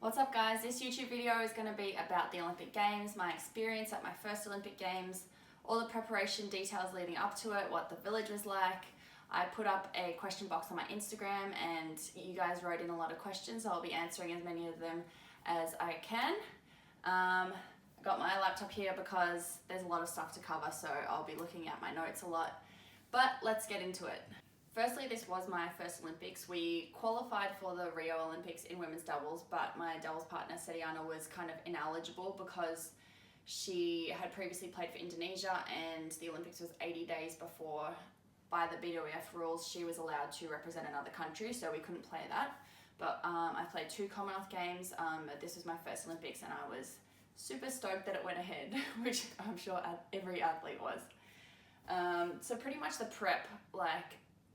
What's up guys, this YouTube video is going to be about the Olympic Games, my experience at my first Olympic Games, all the preparation details leading up to it, what the village was like. I put up a question box on my Instagram and you guys wrote in a lot of questions, so I'll be answering as many of them as I can. I got my laptop here because there's a lot of stuff to cover, so I'll be looking at my notes a lot. But let's get into it. Firstly, this was my first Olympics. We qualified for the Rio Olympics in women's doubles, but my doubles partner, Setiana, was kind of ineligible because she had previously played for Indonesia and the Olympics was 80 days before, by the BWF rules, she was allowed to represent another country, so we couldn't play that. But I played 2 Commonwealth Games. This was my first Olympics and I was super stoked that it went ahead, which I'm sure every athlete was. So pretty much the prep,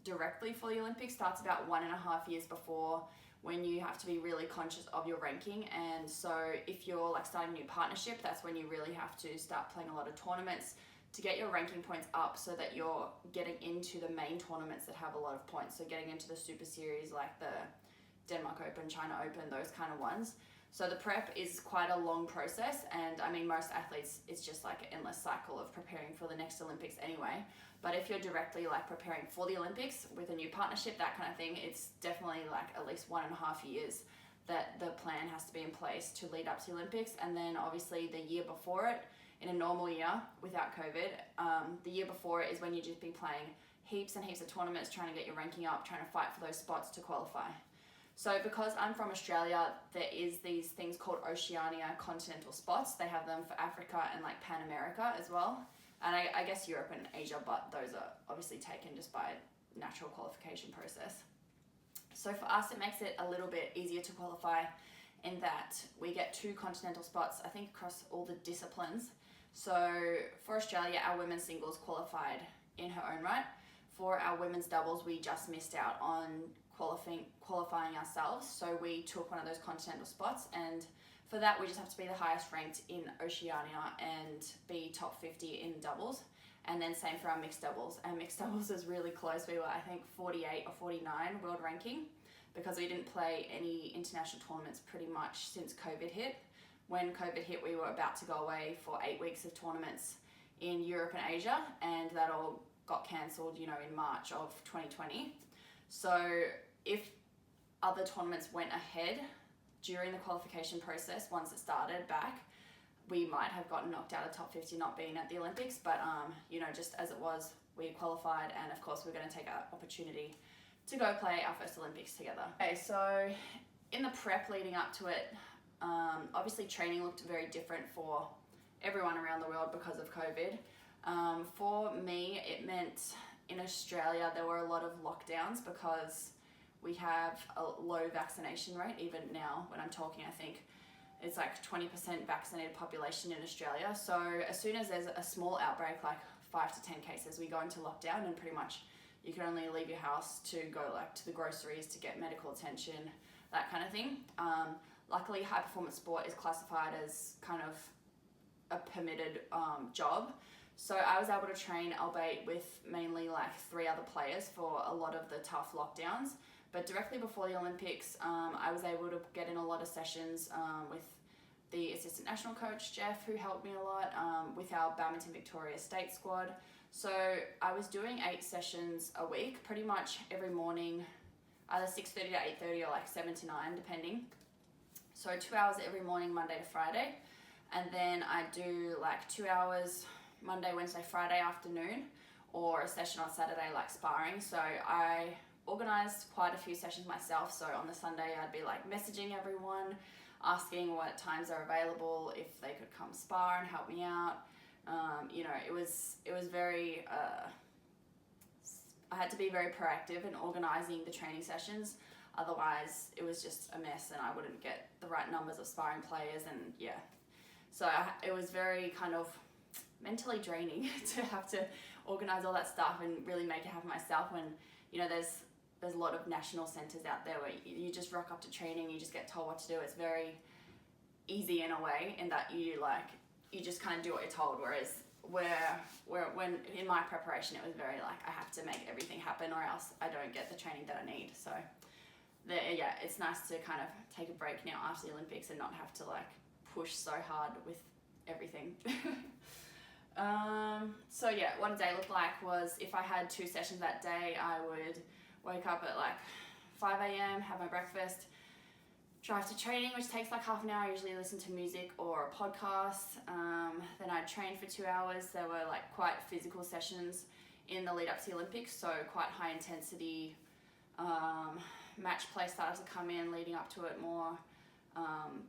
directly for the Olympics starts about 1.5 years before, when you have to be really conscious of your ranking. And so if you're starting a new partnership, that's when you really have to start playing a lot of tournaments to get your ranking points up so that you're getting into the main tournaments that have a lot of points. So getting into the super series like the Denmark Open, China Open, those kind of ones. So the prep is quite a long process, and I mean most athletes, it's just like an endless cycle of preparing for the next Olympics anyway. But if you're directly preparing for the Olympics with a new partnership, that kind of thing, it's definitely at least 1.5 years that the plan has to be in place to lead up to the Olympics. And then obviously the year before it, in a normal year without COVID, the year before it is when you just be playing heaps and heaps of tournaments, trying to get your ranking up, trying to fight for those spots to qualify. So because I'm from Australia, there is these things called Oceania continental spots. They have them for Africa and Pan America as well. And I guess Europe and Asia, but those are obviously taken just by natural qualification process. So for us, it makes it a little bit easier to qualify in that we get 2 continental spots, I think across all the disciplines. So for Australia, our women's singles qualified in her own right. For our women's doubles, we just missed out on qualifying ourselves, so we took one of those continental spots, and for that we just have to be the highest ranked in Oceania and be top 50 in doubles. And then same for our mixed doubles. Our mixed doubles is really close. We were, I think, 48 or 49 world ranking because we didn't play any international tournaments pretty much since COVID hit. When COVID hit, we were about to go away for 8 weeks of tournaments in Europe and Asia, and that all got cancelled, in March of 2020. So if other tournaments went ahead during the qualification process, once it started back, we might have gotten knocked out of top 50 not being at the Olympics. But, just as it was, we qualified, and of course we're going to take our opportunity to go play our first Olympics together. Okay, so in the prep leading up to it, obviously training looked very different for everyone around the world because of COVID. For me, it meant in Australia there were a lot of lockdowns because we have a low vaccination rate. Even now when I'm talking, I think it's 20% vaccinated population in Australia. So as soon as there's a small outbreak, 5 to 10 cases, we go into lockdown, and pretty much you can only leave your house to go to the groceries to get medical attention, that kind of thing. Luckily, high performance sport is classified as kind of a permitted job. So I was able to train, albeit with mainly 3 other players, for a lot of the tough lockdowns. But directly before the Olympics, I was able to get in a lot of sessions with the assistant national coach, Jeff, who helped me a lot, with our badminton Victoria state squad. So I was doing 8 sessions a week, pretty much every morning, either 6:30 to 8:30 or 7 to 9, depending. So 2 hours every morning, Monday to Friday. And then I do 2 hours Monday, Wednesday, Friday afternoon, or a session on Saturday sparring. So I organised quite a few sessions myself. So on the Sunday I'd be messaging everyone, asking what times are available, if they could come spar and help me out. It was very, I had to be very proactive in organising the training sessions. Otherwise it was just a mess and I wouldn't get the right numbers of sparring players, and yeah. So it was very kind of mentally draining to have to organise all that stuff and really make it happen myself when, there's a lot of national centres out there where you just rock up to training, you just get told what to do. It's very easy in a way in that you just kind of do what you're told, whereas when in my preparation it was very I have to make everything happen or else I don't get the training that I need. So yeah, it's nice to kind of take a break now after the Olympics and not have to like push so hard with everything. So yeah, what a day looked like was if I had 2 sessions that day, I would wake up at like 5 a.m, have my breakfast, drive to training, which takes like half an hour. I usually listen to music or a podcast. Then I'd train for 2 hours. There were like quite physical sessions in the lead up to the Olympics, so quite high intensity. Match play started to come in leading up to it more.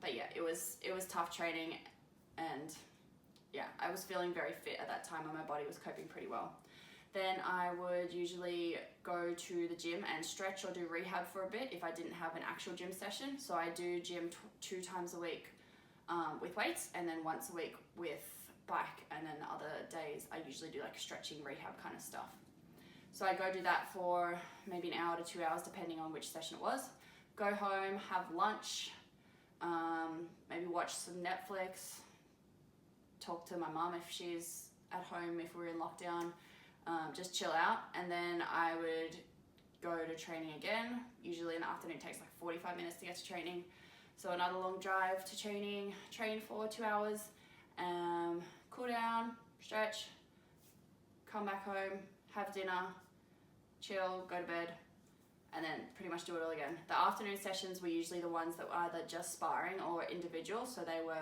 But yeah, it was tough training, and yeah, I was feeling very fit at that time and my body was coping pretty well. Then I would usually go to the gym and stretch or do rehab for a bit if I didn't have an actual gym session. So I do gym 2 times a week with weights, and then once a week with bike, and then the other days I usually do like stretching, rehab kind of stuff. So I go do that for maybe an hour to 2 hours depending on which session it was. Go home, have lunch, maybe watch some Netflix, talk to my mum if she's at home if we're in lockdown, just chill out, and then I would go to training again. Usually in the afternoon it takes like 45 minutes to get to training. So another long drive to training, train for 2 hours, cool down, stretch, come back home, have dinner, chill, go to bed, and then pretty much do it all again. The afternoon sessions were usually the ones that were either just sparring or individual, so they were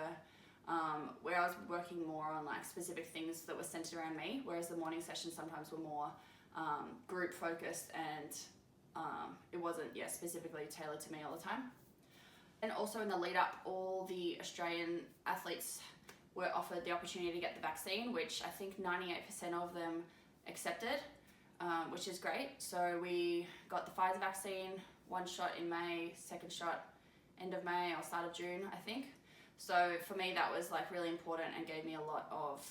where I was working more on like specific things that were centered around me, whereas the morning sessions sometimes were more group focused, and it wasn't specifically tailored to me all the time. And also in the lead up, all the Australian athletes were offered the opportunity to get the vaccine, which I think 98% of them accepted, which is great. So we got the Pfizer vaccine, 1 shot in May, 2nd shot end of May or start of June, I think. So for me that was like really important and gave me a lot of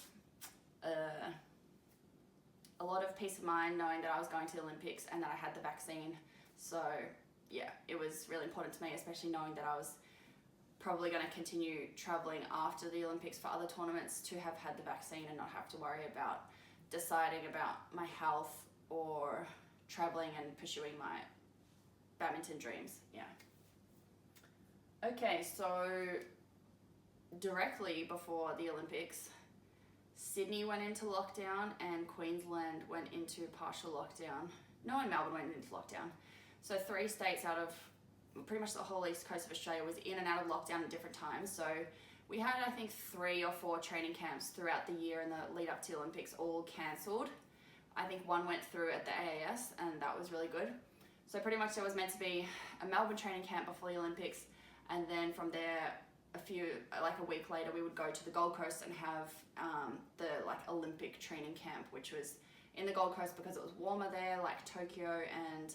peace of mind knowing that I was going to the Olympics and that I had the vaccine. So yeah, it was really important to me, especially knowing that I was probably going to continue traveling after the Olympics for other tournaments, to have had the vaccine and not have to worry about deciding about my health or traveling and pursuing my badminton dreams. Yeah. Okay, so directly before the Olympics, Sydney went into lockdown and Queensland went into partial lockdown. No, and Melbourne went into lockdown. So 3 states out of pretty much the whole east coast of Australia was in and out of lockdown at different times. So we had, I think, 3 or 4 training camps throughout the year in the lead up to the Olympics, all cancelled. I think 1 went through at the AAS, and that was really good. So pretty much there was meant to be a Melbourne training camp before the Olympics, and then from there, a week later, we would go to the Gold Coast and have the Olympic training camp, which was in the Gold Coast because it was warmer there, like Tokyo, and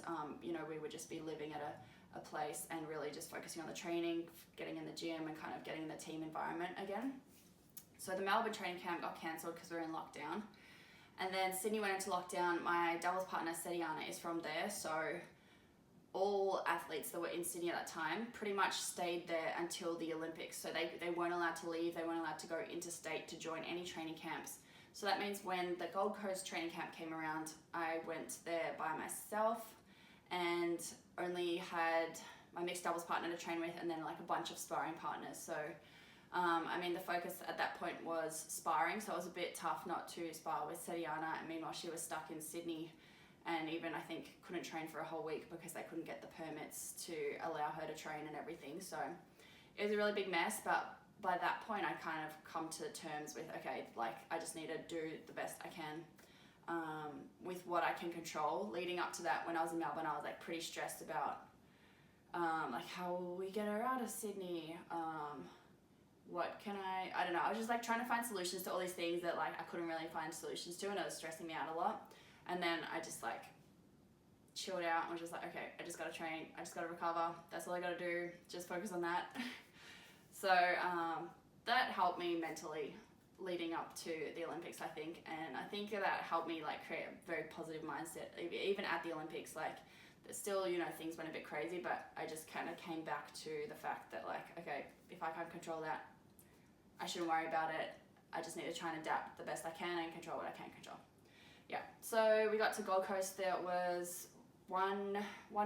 we would just be living at a place and really just focusing on the training, getting in the gym and kind of getting in the team environment again. So the Melbourne training camp got cancelled because we were in lockdown. And then Sydney went into lockdown. My doubles partner, Setiana, is from there, so all athletes that were in Sydney at that time pretty much stayed there until the Olympics. So they weren't allowed to leave, they weren't allowed to go interstate to join any training camps. So that means when the Gold Coast training camp came around, I went there by myself and only had my mixed doubles partner to train with, and then like a bunch of sparring partners. So the focus at that point was sparring, so it was a bit tough not to spar with Setiana, and meanwhile she was stuck in Sydney and even I think couldn't train for a whole week because they couldn't get the permits to allow her to train and everything. So it was a really big mess, but by that point I kind of come to terms with, okay, like I just need to do the best I can with what I can control. Leading up to that, when I was in Melbourne, I was like pretty stressed about how will we get her out of Sydney? What can I don't know, I was just like trying to find solutions to all these things that like I couldn't really find solutions to, and it was stressing me out a lot. And then I just like chilled out and was just like, okay, I just gotta train, I just gotta recover, that's all I gotta do, just focus on that. So that helped me mentally leading up to the Olympics, I think, and I think that helped me like create a very positive mindset. Even at the Olympics, like still, things went a bit crazy, but I just kind of came back to the fact that like, okay, if I can't control that, I shouldn't worry about it. I just need to try and adapt the best I can and control what I can control. Yeah, so we got to Gold Coast. There was one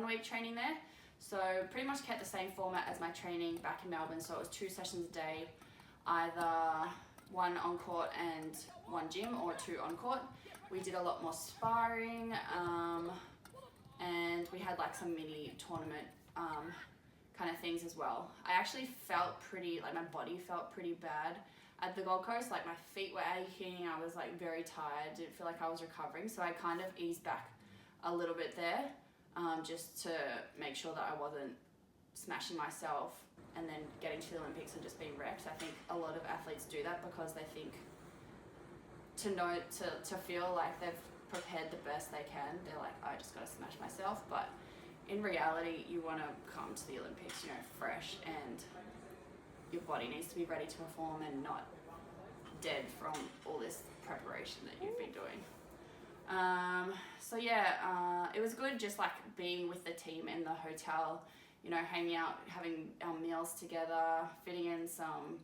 week training there. So pretty much kept the same format as my training back in Melbourne. So it was 2 sessions a day, either 1 on court and 1 gym, or 2 on court. We did a lot more sparring, and we had like some mini tournament kind of things as well. I actually felt pretty, like my body felt pretty bad at the Gold Coast. Like my feet were aching, I was like very tired, didn't feel like I was recovering. So I kind of eased back a little bit there, just to make sure that I wasn't smashing myself and then getting to the Olympics and just being wrecked. I think a lot of athletes do that because they think to feel like they've prepared the best they can. They're like, I just gotta smash myself. But in reality, you wanna come to the Olympics, fresh, and your body needs to be ready to perform and not dead from all this preparation that you've been doing. So yeah, it was good just like being with the team in the hotel, hanging out, having our meals together, fitting in some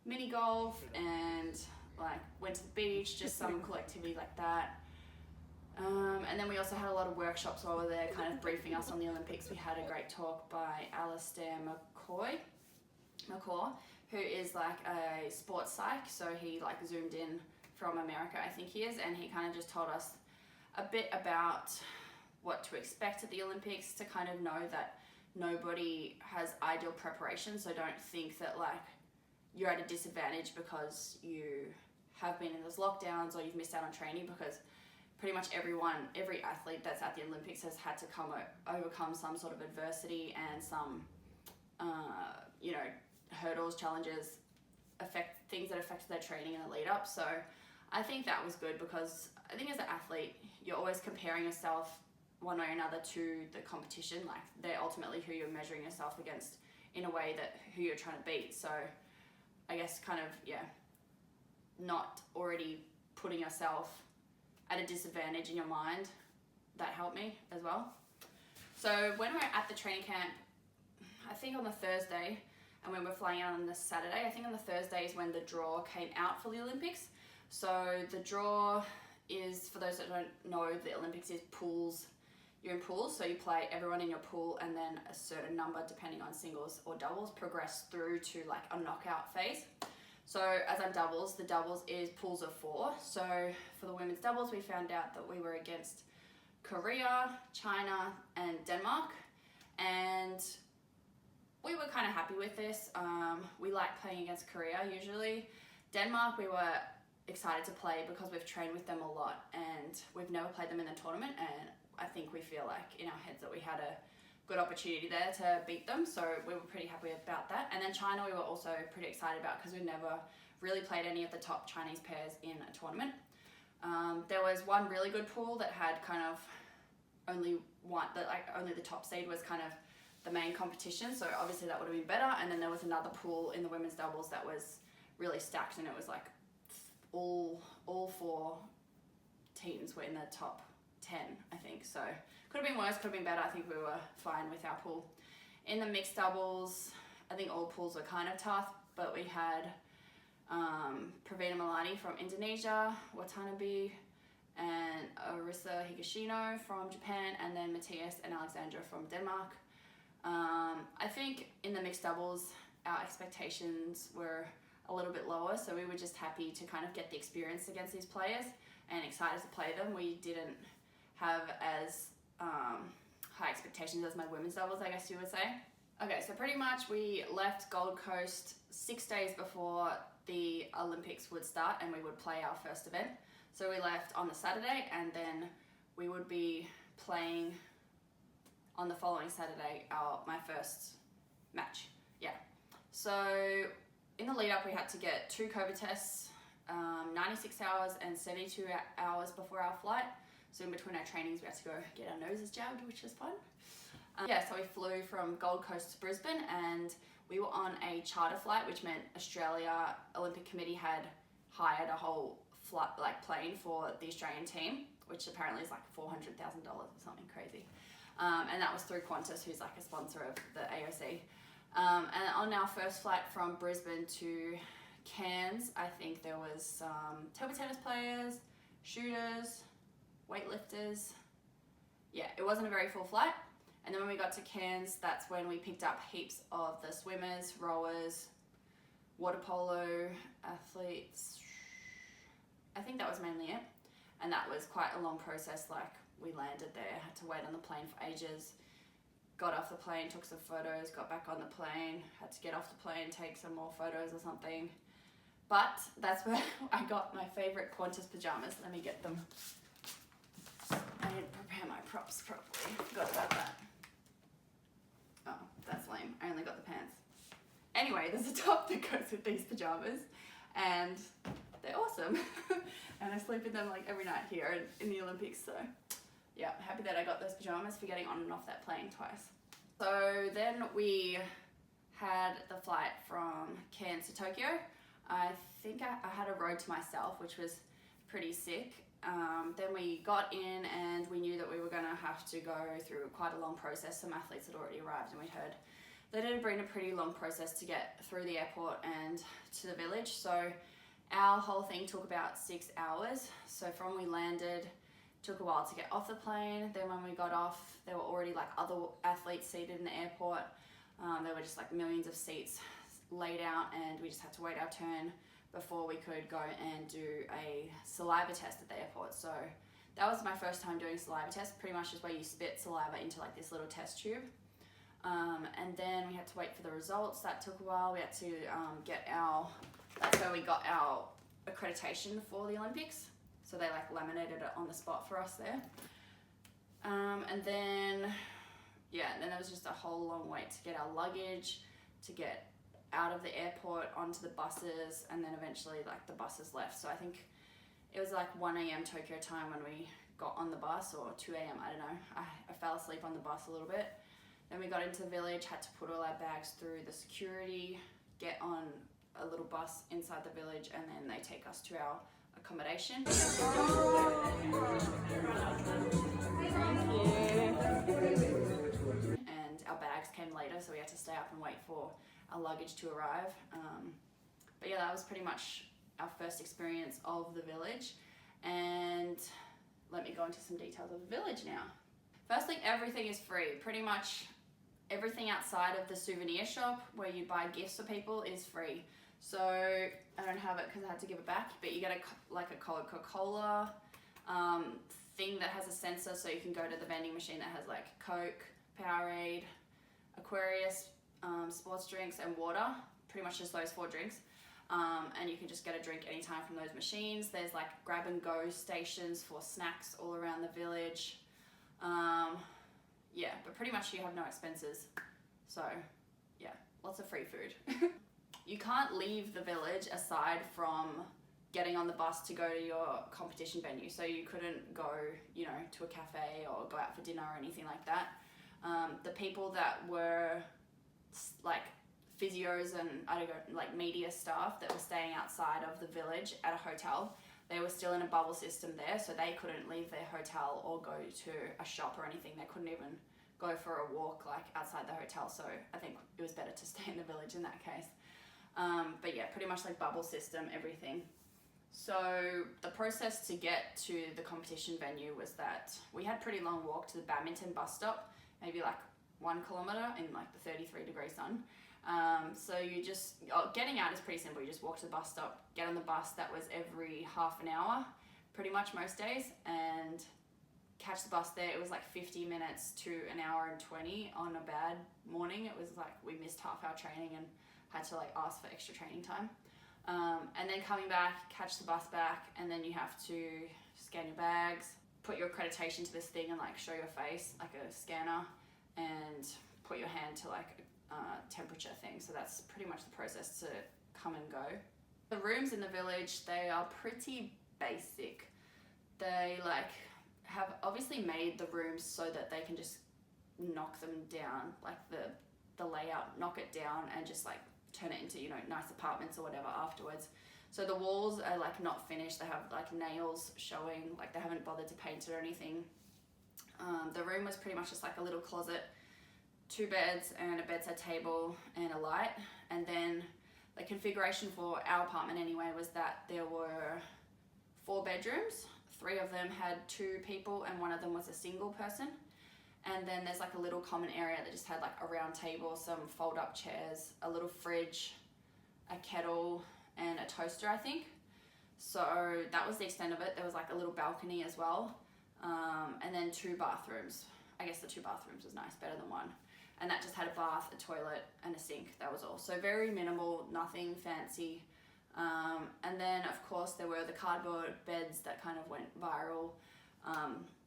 mini golf, and like went to the beach, just some cool activity like that. And then we also had a lot of workshops while we were there, kind of briefing us on the Olympics. We had a great talk by Alistair McCaw, who is like a sports psych. So he like zoomed in from America, I think he is, and he kind of just told us a bit about what to expect at the Olympics, to kind of know that nobody has ideal preparation. So don't think that like you're at a disadvantage because you have been in those lockdowns or you've missed out on training, because pretty much every athlete that's at the Olympics has had to overcome some sort of adversity and some, hurdles, challenges, things that affected their training in the lead up. So I think that was good, because I think as an athlete, you're always comparing yourself one way or another to the competition. Like they're ultimately who you're measuring yourself against in a way that who you're trying to beat. So I guess kind of, not already putting yourself at a disadvantage in your mind, that helped me as well. So when we're at the training camp, I think on the Thursday, and when we're flying out on the Saturday, I think on the Thursday is when the draw came out for the Olympics. So the draw is, for those that don't know, the Olympics is pools. You're in pools, so you play everyone in your pool, and then a certain number, depending on singles or doubles, progress through to like a knockout phase. So as I'm doubles, the doubles is pools of 4. So for the women's doubles, we found out that we were against Korea, China, and Denmark, and we were kind of happy with this. We like playing against Korea usually. Denmark, we were excited to play because we've trained with them a lot, and we've never played them in the tournament, and I think we feel like in our heads that we had a good opportunity there to beat them, so we were pretty happy about that. And then China, we were also pretty excited about, because we've never really played any of the top Chinese pairs in a tournament. There was one really good pool that had kind of only the top seed was kind of the main competition, so obviously that would have been better. And then there was another pool in the women's doubles that was really stacked, and it was like all 4 teams were in the top 10, I think. So could have been worse, could have been better. I think we were fine with our pool. In the mixed doubles, I think all pools were kind of tough, but we had Praveen Melati from Indonesia, Watanabe, and Arisa Higashino from Japan, and then Matthias and Alexandra from Denmark. I think in the mixed doubles, our expectations were a little bit lower, so we were just happy to kind of get the experience against these players and excited to play them. We didn't have as high expectations as my women's doubles, I guess you would say. Okay, so pretty much we left Gold Coast 6 days before the Olympics would start and we would play our first event. So we left on the Saturday, and then we would be playing on the following Saturday my first match. Yeah. So in the lead up, we had to get 2 COVID tests, 96 hours and 72 hours before our flight. So in between our trainings, we had to go get our noses jabbed, which was fun. So we flew from Gold Coast to Brisbane, and we were on a charter flight, which meant Australia Olympic Committee had hired a whole flight, plane for the Australian team, which apparently is like $400,000 or something crazy. And that was through Qantas, who's like a sponsor of the AOC. And on our first flight from Brisbane to Cairns, I think there was some table tennis players, shooters, weightlifters. Yeah, it wasn't a very full flight. And then when we got to Cairns, that's when we picked up heaps of the swimmers, rowers, water polo athletes. I think that was mainly it. And that was quite a long process. Like, we landed there, had to wait on the plane for ages, got off the plane, took some photos, got back on the plane, had to get off the plane, take some more photos or something. But that's where I got my favorite Qantas pajamas. Let me get them. I didn't prepare my props properly. Forgot about that. Oh, that's lame. I only got the pants. Anyway, there's a top that goes with these pajamas, and they're awesome. And I sleep in them like every night here in the Olympics. So yeah, happy that I got those pajamas for getting on and off that plane twice. So then we had the flight from Cairns to Tokyo. I think I had a road to myself, which was pretty sick. Then we got in and we knew that we were going to have to go through quite a long process. Some athletes had already arrived and we'd heard that it had been a pretty long process to get through the airport and to the village. So our whole thing took about 6 hours. So from we landed, took a while to get off the plane. Then when we got off, there were already like other athletes seated in the airport. There were just like millions of seats laid out, and we just had to wait our turn before we could go and do a saliva test at the airport. So that was my first time doing a saliva test, pretty much just where you spit saliva into like this little test tube. And then we had to wait for the results. That took a while. We had to that's where we got our accreditation for the Olympics. So they like laminated it on the spot for us there. And then there was just a whole long wait to get our luggage, to get out of the airport onto the buses, and then eventually like the buses left. So I think it was like 1 a.m. Tokyo time when we got on the bus, or 2 a.m. I don't know. I fell asleep on the bus a little bit. Then we got into the village, had to put all our bags through the security, get on a little bus inside the village, and then they take us to our accommodation. And our bags came later, so we had to stay up and wait for our luggage to arrive. But yeah, that was pretty much our first experience of the village. And let me go into some details of the village now. Firstly, everything is free. Pretty much everything outside of the souvenir shop where you buy gifts for people is free. So I don't have it because I had to give it back, but you get a Coca-Cola thing that has a sensor, so you can go to the vending machine that has like Coke, Powerade, Aquarius, sports drinks and water, pretty much just those 4 drinks. And you can just get a drink anytime from those machines. There's like grab and go stations for snacks all around the village. Yeah, but pretty much you have no expenses. So yeah, lots of free food. You can't leave the village aside from getting on the bus to go to your competition venue. So you couldn't go, to a cafe or go out for dinner or anything like that. The people that were like physios and like media staff that were staying outside of the village at a hotel, they were still in a bubble system there, so they couldn't leave their hotel or go to a shop or anything. They couldn't even go for a walk like outside the hotel, so I think it was better to stay in the village in that case. But yeah, pretty much like bubble system, everything. So the process to get to the competition venue was that we had a pretty long walk to the badminton bus stop, maybe like 1 kilometer in like the 33-degree sun. So getting out is pretty simple. You just walk to the bus stop, get on the bus. That was every half an hour, pretty much most days, and catch the bus there. It was like 50 minutes to an hour and 20 on a bad morning. It was like we missed half our training and had to like ask for extra training time. And then coming back, catch the bus back, and then you have to scan your bags, put your accreditation to this thing and like show your face, like a scanner, and put your hand to like a temperature thing. So that's pretty much the process to come and go. The rooms in the village, they are pretty basic. They like have obviously made the rooms so that they can just knock them down, like the layout, knock it down and just like turn it into, nice apartments or whatever afterwards. So the walls are like not finished. They have like nails showing, like they haven't bothered to paint it or anything. The room was pretty much just like a little closet, 2 beds and a bedside table and a light. And then the configuration for our apartment anyway was that there were 4 bedrooms. 3 of them had 2 people and 1 of them was a single person. And then there's like a little common area that just had like a round table, some fold up chairs, a little fridge, a kettle, and a toaster, I think. So that was the extent of it. There was like a little balcony as well, and then 2 bathrooms. I guess the 2 bathrooms was nice, better than one. And that just had a bath, a toilet, and a sink. That was all. So very minimal, nothing fancy. And then of course there were the cardboard beds that kind of went viral,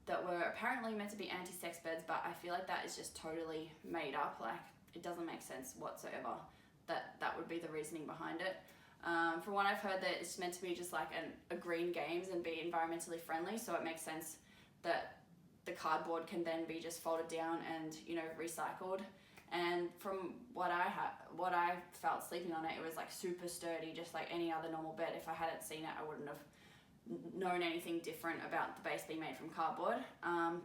that were apparently meant to be anti-sex beds, but I feel like that is just totally made up. Like, it doesn't make sense whatsoever that would be the reasoning behind it. From what I've heard, that it's meant to be just like a green games and be environmentally friendly, so it makes sense that the cardboard can then be just folded down and, you know, recycled. And from what I felt sleeping on it, it was like super sturdy, just like any other normal bed. If I hadn't seen it, I wouldn't have known anything different about the base being made from cardboard.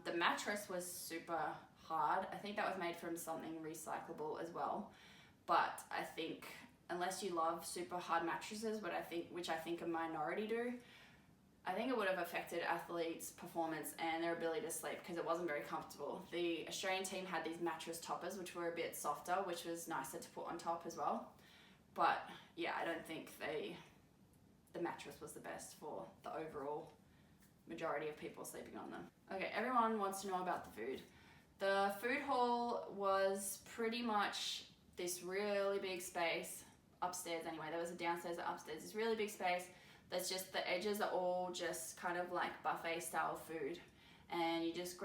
The mattress was super hard. I think that was made from something recyclable as well. But I think unless you love super hard mattresses, which I think a minority do, I think it would have affected athletes' performance and their ability to sleep, because it wasn't very comfortable. The Australian team had these mattress toppers, which were a bit softer, which was nicer to put on top as well. But yeah, I don't think the mattress was the best for the overall majority of people sleeping on them. Okay, everyone wants to know about the food. The food hall was pretty much this really big space, upstairs anyway. There was a downstairs and upstairs, this really big space that's just, the edges are all just kind of like buffet style food. And you just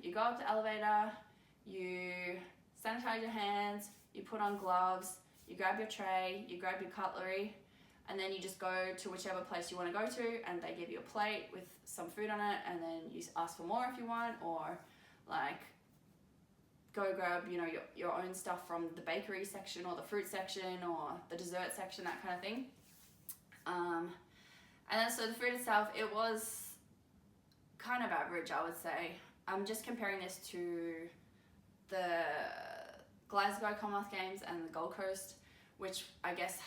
you go up the elevator, you sanitize your hands, you put on gloves, you grab your tray, you grab your cutlery, and then you just go to whichever place you want to go to, and they give you a plate with some food on it, and then you ask for more if you want, or like go grab, you know, your own stuff from the bakery section or the fruit section or the dessert section, that kind of thing. And then so the food itself, it was kind of average, I would say. I'm just comparing this to the Glasgow Commonwealth Games and the Gold Coast, which I guess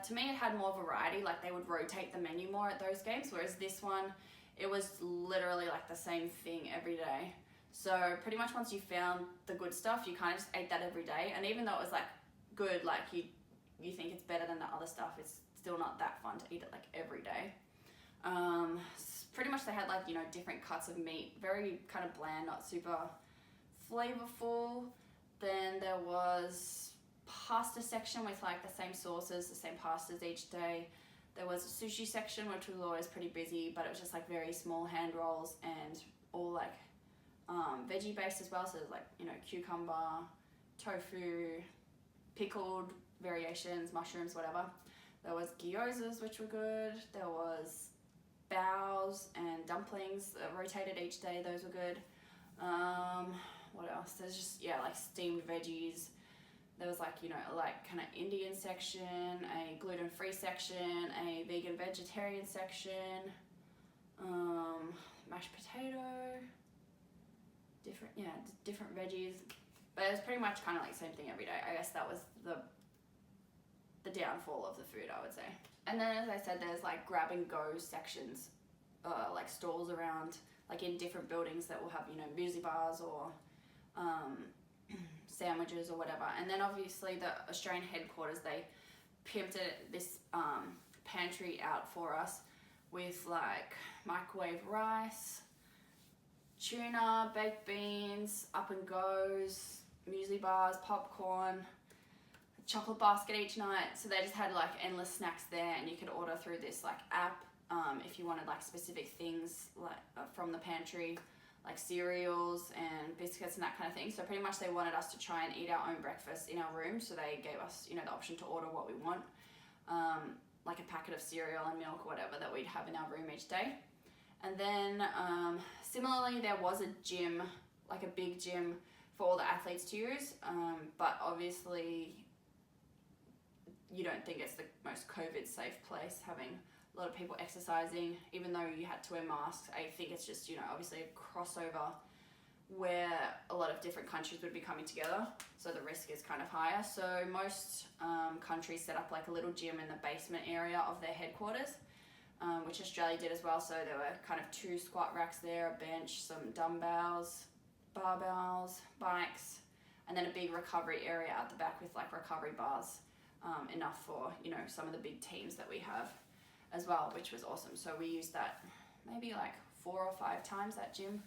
to me it had more variety. Like, they would rotate the menu more at those games, whereas this one, it was literally like the same thing every day. So pretty much once you found the good stuff, you kind of just ate that every day. And even though it was like good, like you think it's better than the other stuff, it's still not that fun to eat it like every day. Pretty much they had like, you know, different cuts of meat, very kind of bland, not super flavorful. Then there was pasta section with like the same sauces, the same pastas each day. There was a sushi section, which was always pretty busy, but it was just like very small hand rolls and all like veggie based as well. So there's like, you know, cucumber, tofu, pickled variations, mushrooms, whatever. There was gyozas, which were good. There was baos and dumplings that rotated each day. Those were good. What else? There's just, yeah, like steamed veggies. There was like, you know, like kind of Indian section, a gluten-free section, a vegan vegetarian section, mashed potato, different veggies. But it was pretty much kind of like the same thing every day. I guess that was the downfall of the food, I would say. And then, as I said, there's like grab and go sections, like stalls around, like in different buildings that will have, you know, muesli bars or sandwiches or whatever. And then obviously the Australian headquarters, they pimped this pantry out for us with like microwave rice, tuna, baked beans, up and goes, muesli bars, popcorn, chocolate basket each night. So they just had like endless snacks there, and you could order through this like app if you wanted like specific things like from the pantry, like cereals and biscuits and that kind of thing. So pretty much they wanted us to try and eat our own breakfast in our room, so they gave us, you know, the option to order what we want, like a packet of cereal and milk or whatever that we'd have in our room each day. And then similarly, there was a gym, like a big gym for all the athletes to use, but obviously you don't think it's the most COVID safe place, having a lot of people exercising, even though you had to wear masks. I think it's just, you know, obviously a crossover where a lot of different countries would be coming together, so the risk is kind of higher. So most countries set up like a little gym in the basement area of their headquarters, which Australia did as well. So there were kind of 2 squat racks there, a bench, some dumbbells, barbells, bikes, and then a big recovery area at the back with like recovery bars, enough for, you know, some of the big teams that we have as well, which was awesome. So we used that maybe like 4 or 5 times, that gym.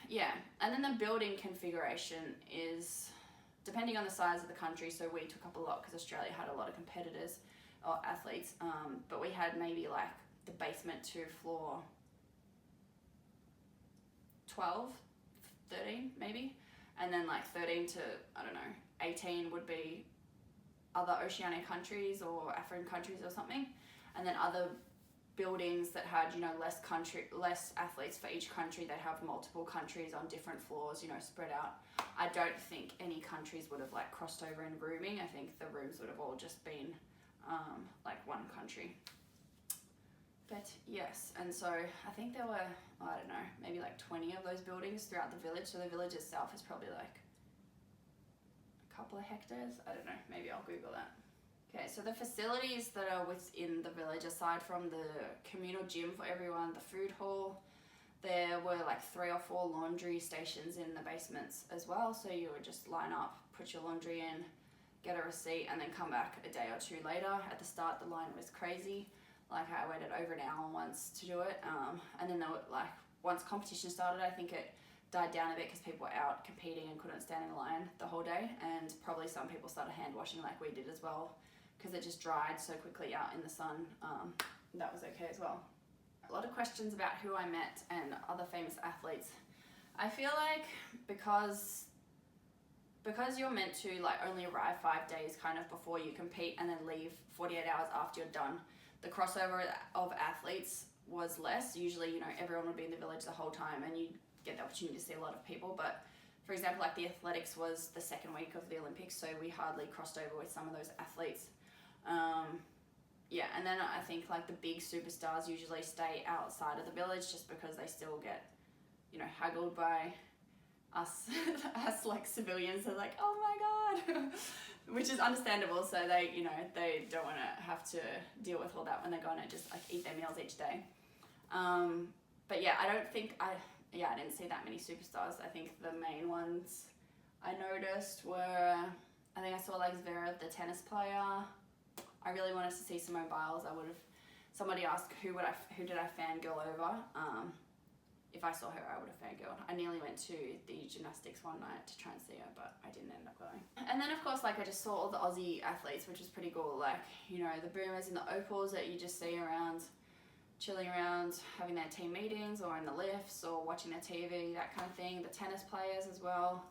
Yeah, and then the building configuration is depending on the size of the country. So we took up a lot because Australia had a lot of competitors or athletes, but we had maybe like the basement to floor 12, 13 maybe, and then like 13 to, I don't know, 18 would be other Oceanic countries or African countries or something, and then other buildings that had, you know, less athletes for each country. They'd have multiple countries on different floors, you know, spread out. I don't think any countries would have like crossed over in rooming. I think the rooms would have all just been like one country. But yes, and so I think there were, I don't know, maybe like 20 of those buildings throughout the village. So the village itself is probably like a couple of hectares. I don't know, maybe I'll Google that. Okay, so the facilities that are within the village, aside from the communal gym for everyone, the food hall, there were like 3 or 4 laundry stations in the basements as well. So you would just line up, put your laundry in, get a receipt, and then come back a day or 2 later. At the start, the line was crazy. Like I waited over an hour once to do it. And then there were, like, once competition started, I think it died down a bit because people were out competing and couldn't stand in line the whole day. And probably some people started hand washing like we did as well, because it just dried so quickly out in the sun. That was okay as well. A lot of questions about who I met and other famous athletes. I feel like because you're meant to like only arrive 5 days kind of before you compete and then leave 48 hours after you're done, the crossover of athletes was less. Usually, you know, everyone would be in the village the whole time and you get the opportunity to see a lot of people. But for example, like the athletics was the second week of the Olympics, so we hardly crossed over with some of those athletes. Yeah, and then I think like the big superstars usually stay outside of the village just because they still get, you know, haggled by us like civilians. They're like, oh my God, which is understandable. So they, you know, they don't want to have to deal with all that when they're going to just like eat their meals each day. But yeah, I didn't see that many superstars. I think the main ones I noticed were, I think I saw like Zverev, the tennis player. I really wanted to see Simone Biles. Somebody asked who did I fangirl over. If I saw her, I would have fangirled. I nearly went to the gymnastics one night to try and see her, but I didn't end up going. And then of course, like I just saw all the Aussie athletes, which was pretty cool. Like, you know, the boomers and the opals that you just see around, chilling around, having their team meetings or in the lifts or watching their TV, that kind of thing. The tennis players as well.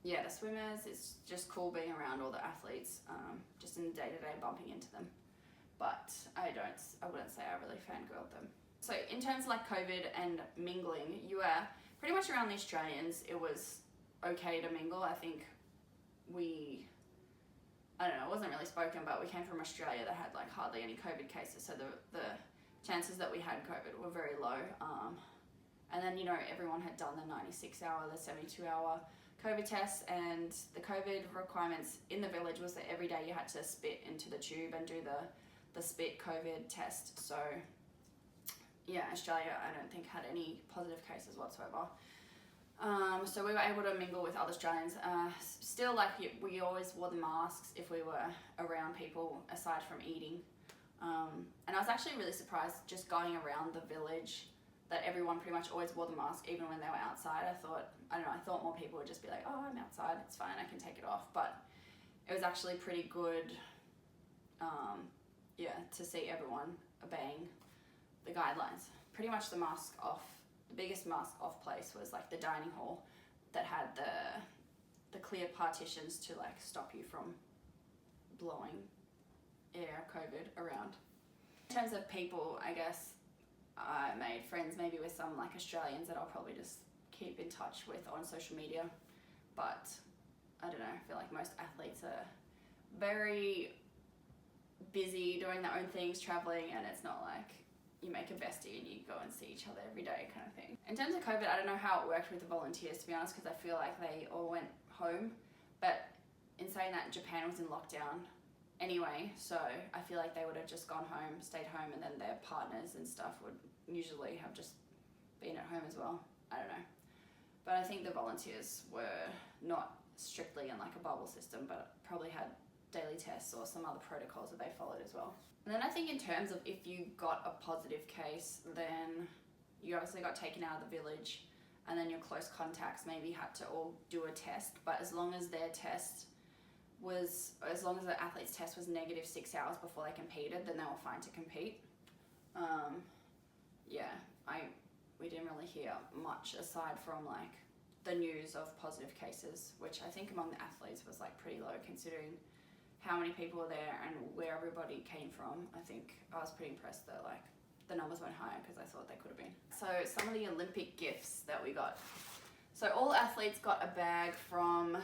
Yeah, the swimmers, it's just cool being around all the athletes, just in the day-to-day bumping into them. But I wouldn't say I really fangirled them. So in terms of like COVID and mingling, you were pretty much around the Australians. It was okay to mingle. I think I don't know, it wasn't really spoken, but we came from Australia that had like hardly any COVID cases. So the chances that we had COVID were very low. And then, you know, everyone had done the 96-hour, the 72-hour COVID tests, and the COVID requirements in the village was that every day you had to spit into the tube and do the spit COVID test. So yeah, Australia I don't think had any positive cases whatsoever. So we were able to mingle with other Australians. Still, like, we always wore the masks if we were around people aside from eating. And I was actually really surprised just going around the village that everyone pretty much always wore the mask even when they were outside. I thought more people would just be like, oh, I'm outside, it's fine, I can take it off. But it was actually pretty good, to see everyone obeying the guidelines. Pretty much the biggest mask off place was like the dining hall that had the clear partitions to like stop you from blowing air COVID around. In terms of people, I guess I made friends maybe with some like Australians that I'll probably just keep in touch with on social media. But I don't know, I feel like most athletes are very busy doing their own things, traveling, and it's not like you make a bestie and you go and see each other every day kind of thing. In terms of COVID, I don't know how it worked with the volunteers, to be honest, because I feel like they all went home. But in saying that, Japan was in lockdown anyway, so I feel like they would have just gone home, stayed home, and then their partners and stuff would usually have just being at home as well. I don't know. But I think the volunteers were not strictly in like a bubble system, but probably had daily tests or some other protocols that they followed as well. And then I think in terms of if you got a positive case, then you obviously got taken out of the village, and then your close contacts maybe had to all do a test. But as long as the athlete's test was negative 6 hours before they competed, then they were fine to compete. We didn't really hear much aside from like the news of positive cases, which I think among the athletes was like pretty low considering how many people were there and where everybody came from. I think I was pretty impressed that like the numbers went higher because I thought they could have been. So some of the Olympic gifts that we got. So all athletes got a bag from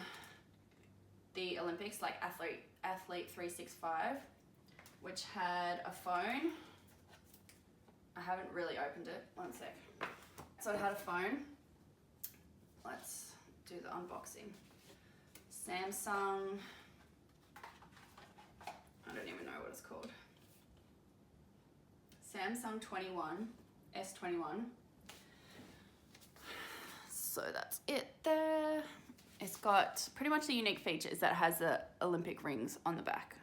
the Olympics, like Athlete 365, which had a phone. I haven't really opened it, one sec. So it had a phone. Let's do the unboxing. Samsung, I don't even know what it's called. Samsung 21, S21. So that's it there. It's got pretty much the unique features that it has the Olympic rings on the back.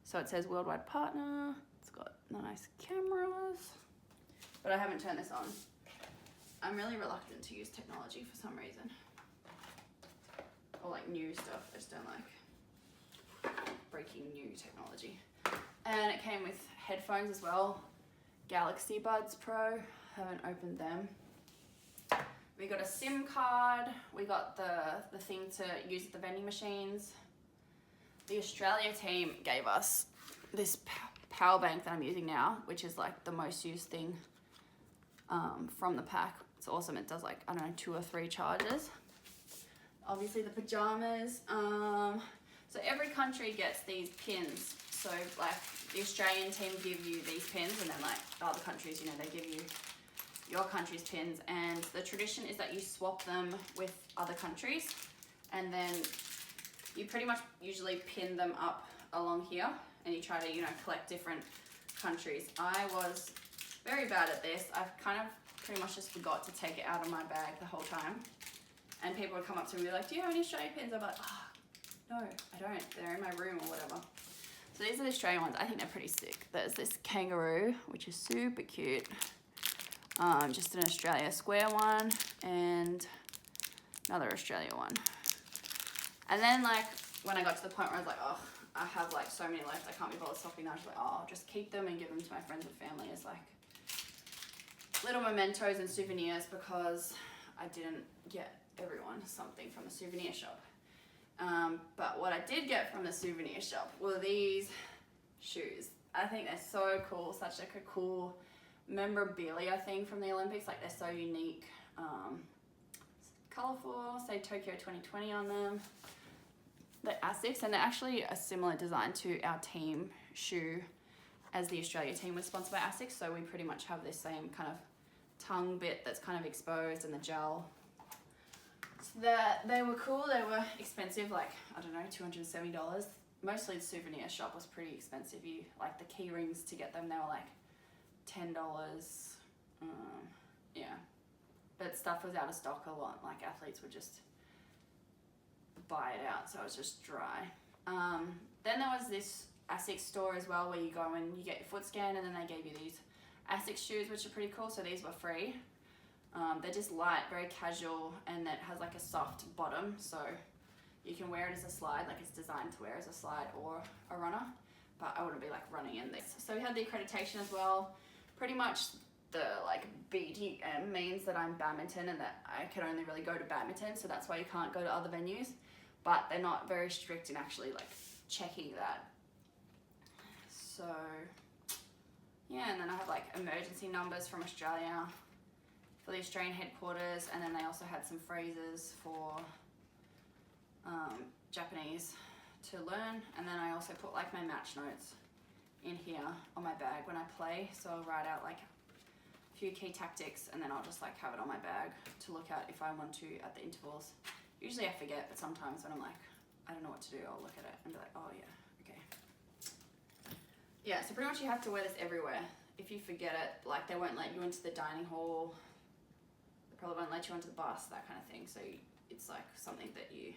So it says worldwide partner. It's got nice cameras, but I haven't turned this on. I'm really reluctant to use technology for some reason. Or like new stuff, I just don't like breaking new technology. And it came with headphones as well. Galaxy Buds Pro, haven't opened them. We got a SIM card. We got the thing to use at the vending machines. The Australia team gave us this power bank that I'm using now, which is like the most used thing from the pack. It's awesome. It does like, I don't know, 2 or 3 charges. Obviously the pajamas. So every country gets these pins. So like the Australian team give you these pins, and then like other countries, you know, they give you your country's pins. And the tradition is that you swap them with other countries, and then you pretty much usually pin them up along here, and you try to, you know, collect different countries. I was very bad at this. I've kind of pretty much just forgot to take it out of my bag the whole time. And people would come up to me and be like, do you have any Australian pins? I'm like, oh, no, I don't. They're in my room or whatever. So these are the Australian ones. I think they're pretty sick. There's this kangaroo, which is super cute. Just an Australia square one and another Australia one. And then like when I got to the point where I was like, oh, I have like so many left, I can't be bothered swapping now. I was like, oh, I'll just keep them and give them to my friends and family as like little mementos and souvenirs, because I didn't get everyone something from the souvenir shop. But what I did get from the souvenir shop were these shoes. I think they're so cool, such like a cool memorabilia thing from the Olympics. Like they're so unique, colorful, say Tokyo 2020 on them. They're Asics, and they're actually a similar design to our team shoe, as the Australia team was sponsored by Asics. So we pretty much have this same kind of tongue bit that's kind of exposed, and the gel. So they were cool. They were expensive, like, I don't know, $270. Mostly the souvenir shop was pretty expensive. You like the key rings to get them, they were like $10. Yeah, but stuff was out of stock a lot. Like athletes would just buy it out, so it was just dry. Then there was this Asics store as well, where you go and you get your foot scanned, and then they gave you these Asics shoes, which are pretty cool. So these were free. They're just light, very casual, and it has like a soft bottom, so you can wear it as a slide. Like it's designed to wear as a slide or a runner, but I wouldn't be like running in this. So we had the accreditation as well. Pretty much the like BTM means that I'm badminton and that I can only really go to badminton, so that's why you can't go to other venues. But they're not very strict in actually like checking that. So yeah, and then I have like emergency numbers from Australia for the Australian headquarters, and then they also had some phrases for Japanese to learn. And then I also put like my match notes in here on my bag when I play, so I'll write out like a few key tactics, and then I'll just like have it on my bag to look at if I want to at the intervals. Usually I forget, but sometimes when I'm like, I don't know what to do, I'll look at it and be like, oh yeah, okay. Yeah, so pretty much you have to wear this everywhere. If you forget it, like they won't let you into the dining hall probably won't let you onto the bus, that kind of thing. So it's like something that you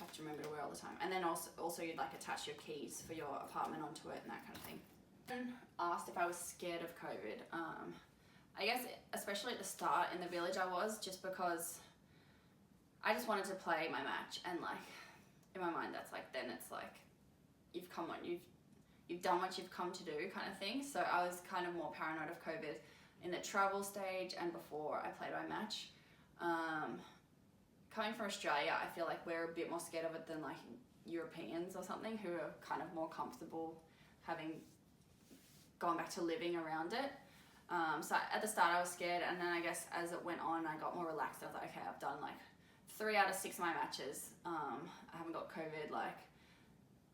have to remember to wear all the time. And then also you'd like attach your keys for your apartment onto it and that kind of thing. Asked if I was scared of COVID. I guess especially at the start in the village I was, just because I just wanted to play my match, and like in my mind that's like, then it's like you've done what you've come to do kind of thing. So I was kind of more paranoid of COVID in the travel stage and before I played my match. Coming from Australia, I feel like we're a bit more scared of it than like Europeans or something, who are kind of more comfortable having gone back to living around it. So at the start I was scared, and then I guess as it went on I got more relaxed. I was like, okay, I've done like 3 out of 6 of my matches. I haven't got COVID, like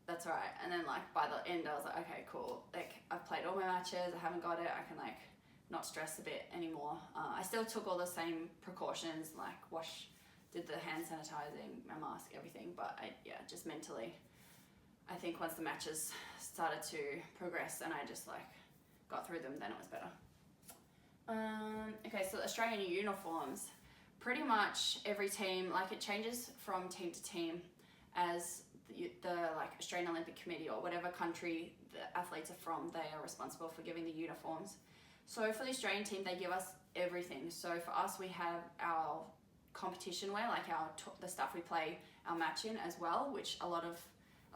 that's all right. And then like by the end I was like, okay, cool. Like I've played all my matches, I haven't got it, I can like not stress a bit anymore. I still took all the same precautions, like did the hand sanitizing, my mask, everything, but just mentally, I think once the matches started to progress and I just like got through them, then it was better. Okay, so Australian uniforms, pretty much every team, like it changes from team to team as the like Australian Olympic Committee or whatever country the athletes are from, they are responsible for giving the uniforms. So for the Australian team, they give us everything. So for us, we have our competition wear, like the stuff we play our match in as well, which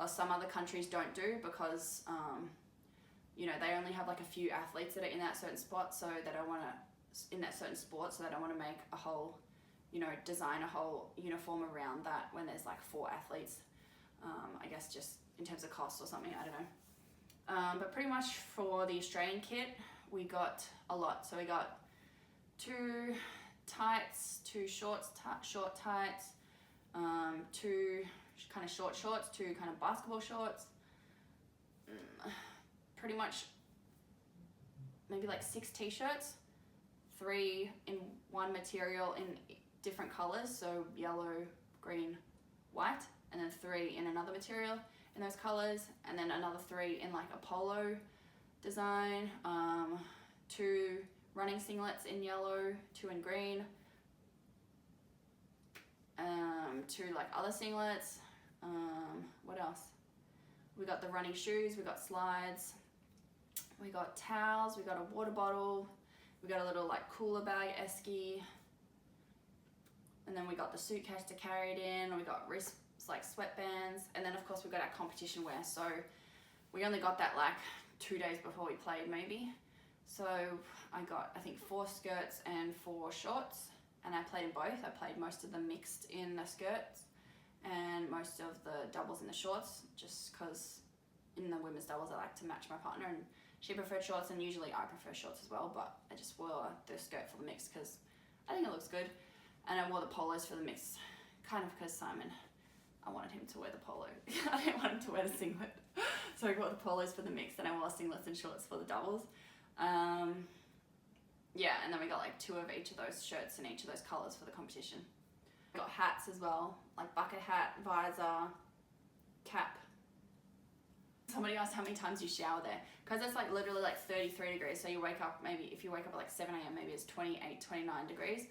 some other countries don't do because they only have like a few athletes that are in that certain spot, so they don't want to in that certain sport, so they don't want to make a whole, design a whole uniform around that when there's like 4 athletes. I guess just in terms of cost or something, I don't know. But pretty much for the Australian kit, we got a lot. So we got 2 tights, 2 short tights, 2 kind of short shorts, 2 kind of basketball shorts, pretty much maybe like 6 t-shirts, 3 in one material in different colors, so yellow, green, white, and then 3 in another material in those colors, and then another 3 in like a polo design, 2 running singlets in yellow, 2 in green, 2 like other singlets. What else? We got the running shoes, we got slides, we got towels, we got a water bottle, we got a little like cooler bag esky, and then we got the suitcase to carry it in, we got wrists like sweatbands, and then of course we got our competition wear. So we only got that like 2 days before we played maybe. So I got, I think, 4 skirts and 4 shorts, and I played in both. I played most of them mixed in the skirts and most of the doubles in the shorts, just because in the women's doubles I like to match my partner, and she preferred shorts and usually I prefer shorts as well, but I just wore the skirt for the mix because I think it looks good, and I wore the polos for the mix kind of because I wanted him to wear the polo. I didn't want him to wear the singlet, so I got the polos for the mix and I wore singlets and shorts for the doubles. And then we got like 2 of each of those shirts in each of those colours for the competition. We got hats as well, like bucket hat, visor, cap. Somebody asked how many times you shower there, because it's like literally like 33 degrees, so you wake up, maybe if you wake up at like 7 a.m, maybe it's 28, 29 degrees,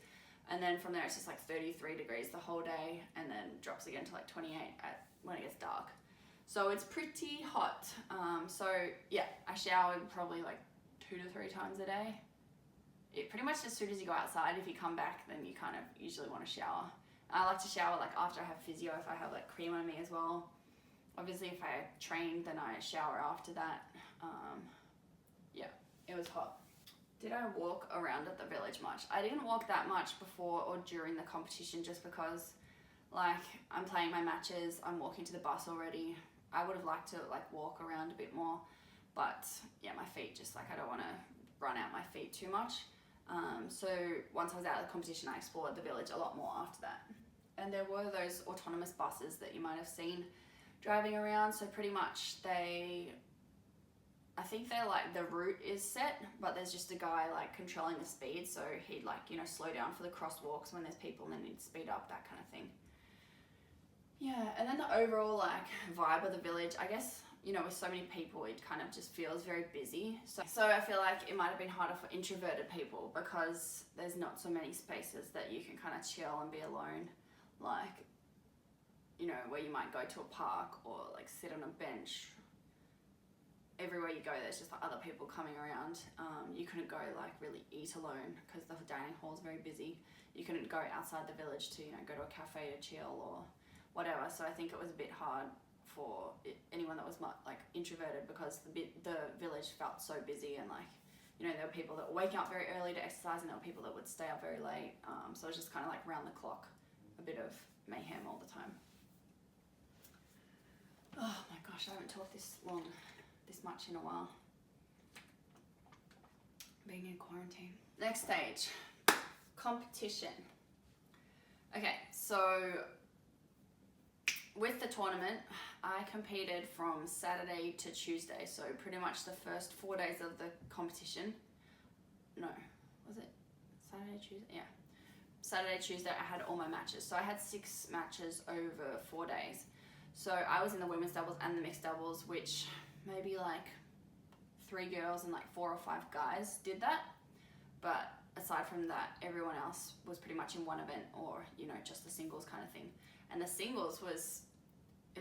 and then from there it's just like 33 degrees the whole day, and then drops again to like 28 when it gets dark. So it's pretty hot. So yeah, I showered probably like 2 to 3 times a day. It pretty much as soon as you go outside, if you come back, then you kind of usually want to shower. I like to shower like after I have physio, if I have like cream on me as well. Obviously if I train, then I shower after that. It was hot. Did I walk around at the village much? I didn't walk that much before or during the competition, just because like I'm playing my matches, I'm walking to the bus already. I would have liked to like walk around a bit more, but yeah, my feet just like, I don't want to run out my feet too much. So once I was out of the competition, I explored the village a lot more after that. And there were those autonomous buses that you might have seen driving around. So pretty much I think they're like, the route is set, but there's just a guy like controlling the speed. So he'd like, slow down for the crosswalks when there's people, and then he'd speed up, that kind of thing. Yeah, and then the overall like vibe of the village, I guess, you know, with so many people, it kind of just feels very busy. So I feel like it might have been harder for introverted people because there's not so many spaces that you can kind of chill and be alone, like, you know, where you might go to a park or like sit on a bench. Everywhere you go, there's just like other people coming around. You couldn't go like really eat alone because the dining hall is very busy. You couldn't go outside the village to, you know, go to a cafe to chill or whatever. So I think it was a bit hard for anyone that was like introverted because the village felt so busy, and like, you know, there were people that were waking up very early to exercise, and there were people that would stay up very late. So it was just kind of like round the clock, a bit of mayhem all the time. Oh my gosh, I haven't talked this much in a while. Being in quarantine. Next stage, competition. Okay, so with the tournament, I competed from Saturday to Tuesday, so pretty much the first 4 days of the competition. No, was it Saturday, Tuesday? Yeah. Saturday, Tuesday, I had all my matches. So I had 6 matches over 4 days. So I was in the women's doubles and the mixed doubles, which maybe like 3 girls and like 4 or 5 guys did that. But aside from that, everyone else was pretty much in one event, or, you know, just the singles kind of thing. And the singles was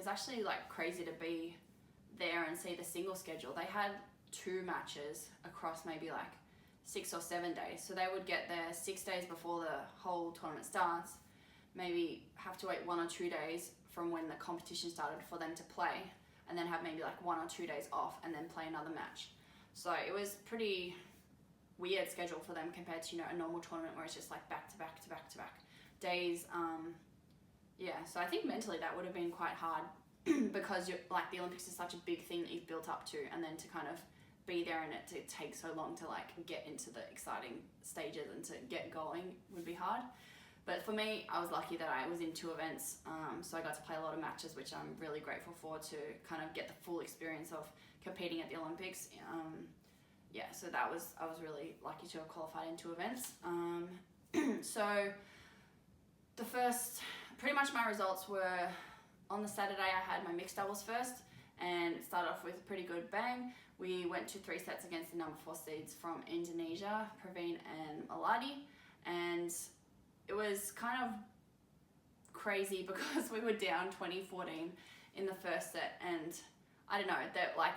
actually like crazy to be there and see the single schedule. They had 2 matches across maybe like 6 or 7 days. So they would get there 6 days before the whole tournament starts, maybe have to wait 1 or 2 days from when the competition started for them to play, and then have maybe like 1 or 2 days off and then play another match. So it was pretty weird schedule for them compared to, you know, a normal tournament where it's just like back to back to back to back days. Yeah, so I think mentally that would have been quite hard because you're, like, the Olympics is such a big thing that you've built up to, and then to kind of be there and it to take so long to like get into the exciting stages and to get going would be hard. But for me, I was lucky that I was in 2 events, so I got to play a lot of matches, which I'm really grateful for, to kind of get the full experience of competing at the Olympics. Yeah, so I was really lucky to have qualified in 2 events. So the first, pretty much my results were, on the Saturday I had my mixed doubles first, and it started off with a pretty good bang. We went to 3 sets against the number 4 seeds from Indonesia, Praveen and Melati, and it was kind of crazy because we were down 20-14 in the first set, and I don't know, that like,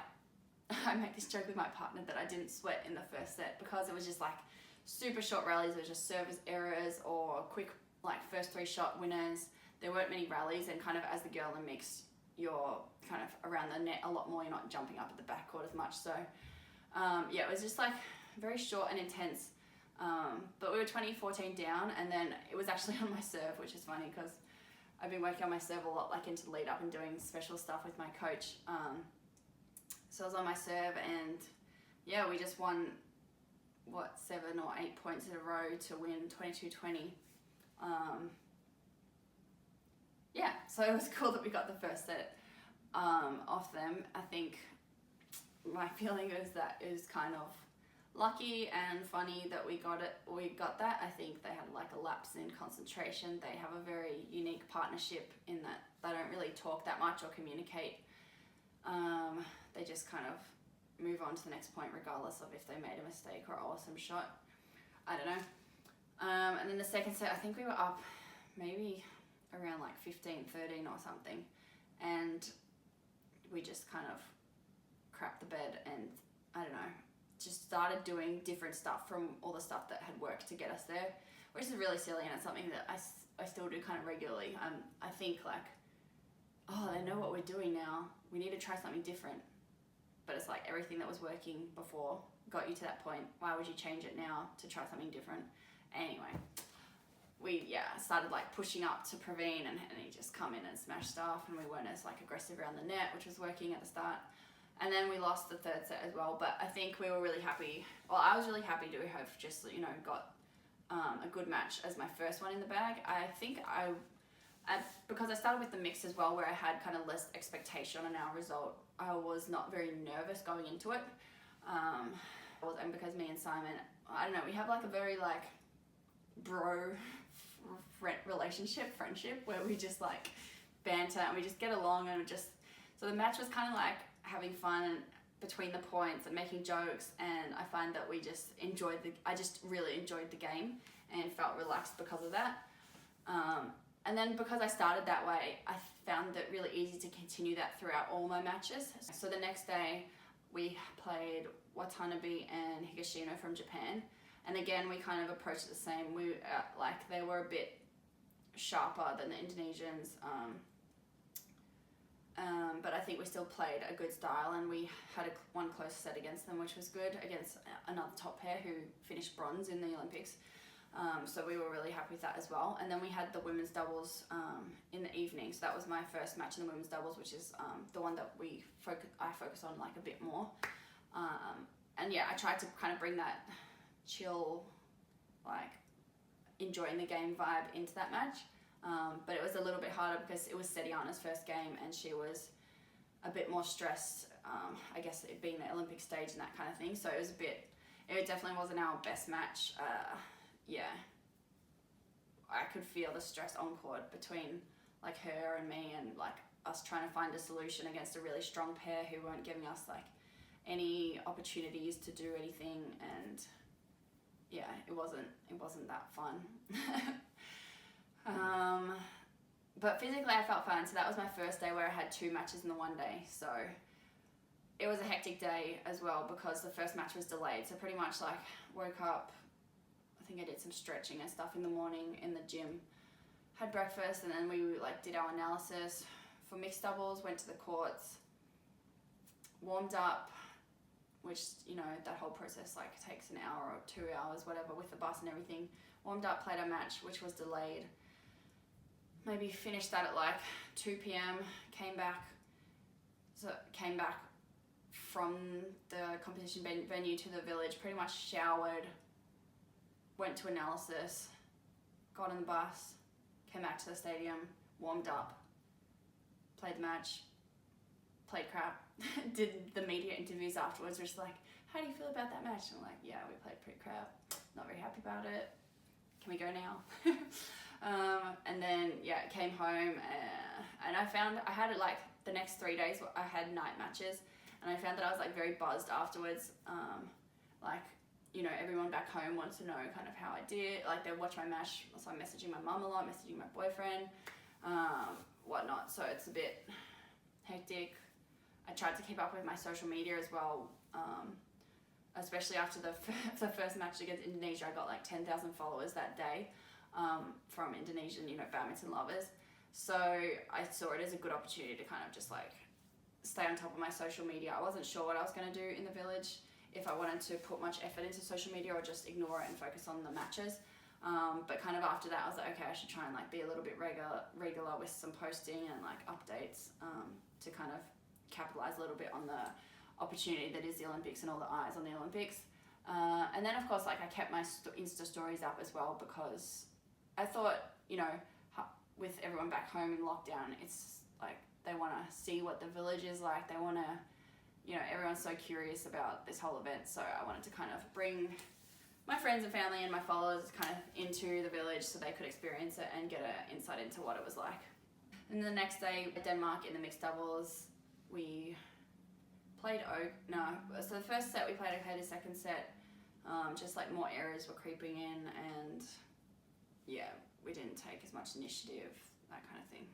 I make this joke with my partner that I didn't sweat in the first set because it was just like super short rallies. It was just service errors or quick like first 3 shot winners. There weren't many rallies, and kind of as the girl in mixed, you're kind of around the net a lot more. You're not jumping up at the backcourt as much. So yeah, it was just like very short and intense. But we were 20-14 down, and then it was actually on my serve, which is funny because I've been working on my serve a lot, like into the lead up and doing special stuff with my coach. So I was on my serve, and yeah, we just won, 7 or 8 points in a row to win 22-20. Yeah, so it was cool that we got the first set off them. I think my feeling is that it was kind of lucky and funny that we got that. I think they had like a lapse in concentration. They have a very unique partnership in that they don't really talk that much or communicate. They just kind of move on to the next point regardless of if they made a mistake or an awesome shot. I don't know. And then the second set, I think we were up maybe around like 15-13 or something, and we just kind of crapped the bed, and I don't know, just started doing different stuff from all the stuff that had worked to get us there, which is really silly, and it's something that I still do kind of regularly. I think like, oh, they know what we're doing now, we need to try something different. But it's like everything that was working before got you to that point. Why would you change it now to try something different? Anyway, we started like pushing up to Praveen, and he just come in and smash stuff, and we weren't as like aggressive around the net, which was working at the start. And then we lost the third set as well, but I think we were really happy. Well, I was really happy to have just, you know, got a good match as my first one in the bag. I think because I started with the mix as well, where I had kind of less expectation on our result, I was not very nervous going into it. And because me and Simon, I don't know, we have like a very like bro friendship, where we just like banter and we just get along, and so the match was kind of like having fun between the points and making jokes, and I find that I just really enjoyed the game and felt relaxed because of that. And then because I started that way, I found it really easy to continue that throughout all my matches. So the next day we played Watanabe and Higashino from Japan, and again we kind of approached it the same. They were a bit sharper than the Indonesians, but I think we still played a good style, and we had one close set against them, which was good, against another top pair who finished bronze in the Olympics. So we were really happy with that as well. And then we had the women's doubles in the evening. So that was my first match in the women's doubles, which is the one that I focus on like a bit more. And yeah, I tried to kind of bring that chill, like enjoying the game vibe into that match. But it was a little bit harder because it was Setiana's first game and she was a bit more stressed, I guess it being the Olympic stage and that kind of thing. So it definitely wasn't our best match. Yeah, I could feel the stress on court between like her and me, and like us trying to find a solution against a really strong pair who weren't giving us like any opportunities to do anything, and yeah, it wasn't that fun. But physically I felt fine. So that was my first day where I had 2 matches in the one day. So it was a hectic day as well because the first match was delayed. So pretty much like woke up, I think I did some stretching and stuff in the morning in the gym, had breakfast, and then we like did our analysis for mixed doubles, went to the courts, warmed up, which, you know, that whole process like takes an hour or 2 hours, whatever, with the bus and everything. Warmed up, played our match, which was delayed. Maybe finished that at like 2 p.m, came back from the competition venue to the village, pretty much showered, went to analysis, got on the bus, came back to the stadium, warmed up, played the match, played crap, did the media interviews afterwards, which is like, how do you feel about that match? And I'm like, yeah, we played pretty crap, not very happy about it, can we go now? And then, yeah, came home and I found I had it like the next 3 days, I had night matches, and I found that I was like very buzzed afterwards. Like, you know, everyone back home wants to know kind of how I did, like they watch my match, so I'm messaging my mum a lot, messaging my boyfriend, whatnot, so it's a bit hectic. I tried to keep up with my social media as well, especially after the first match against Indonesia. I got like 10,000 followers that day from Indonesian, you know, badminton lovers. So I saw it as a good opportunity to kind of just like stay on top of my social media. I wasn't sure what I was going to do in the village, if I wanted to put much effort into social media or just ignore it and focus on the matches. But kind of after that, I was like, okay, I should try and like be a little bit regular with some posting and like updates to kind of capitalize a little bit on the opportunity that is the Olympics and all the eyes on the Olympics. And then of course, like I kept my Insta stories up as well because I thought, you know, with everyone back home in lockdown, it's like they want to see what the village is like. They want to, you know, everyone's so curious about this whole event. So I wanted to kind of bring my friends and family and my followers kind of into the village so they could experience it and get an insight into what it was like. And the next day, Denmark in the mixed doubles, we played so the first set we played okay, the second set, just like more errors were creeping in, and yeah, we didn't take as much initiative, that kind of thing,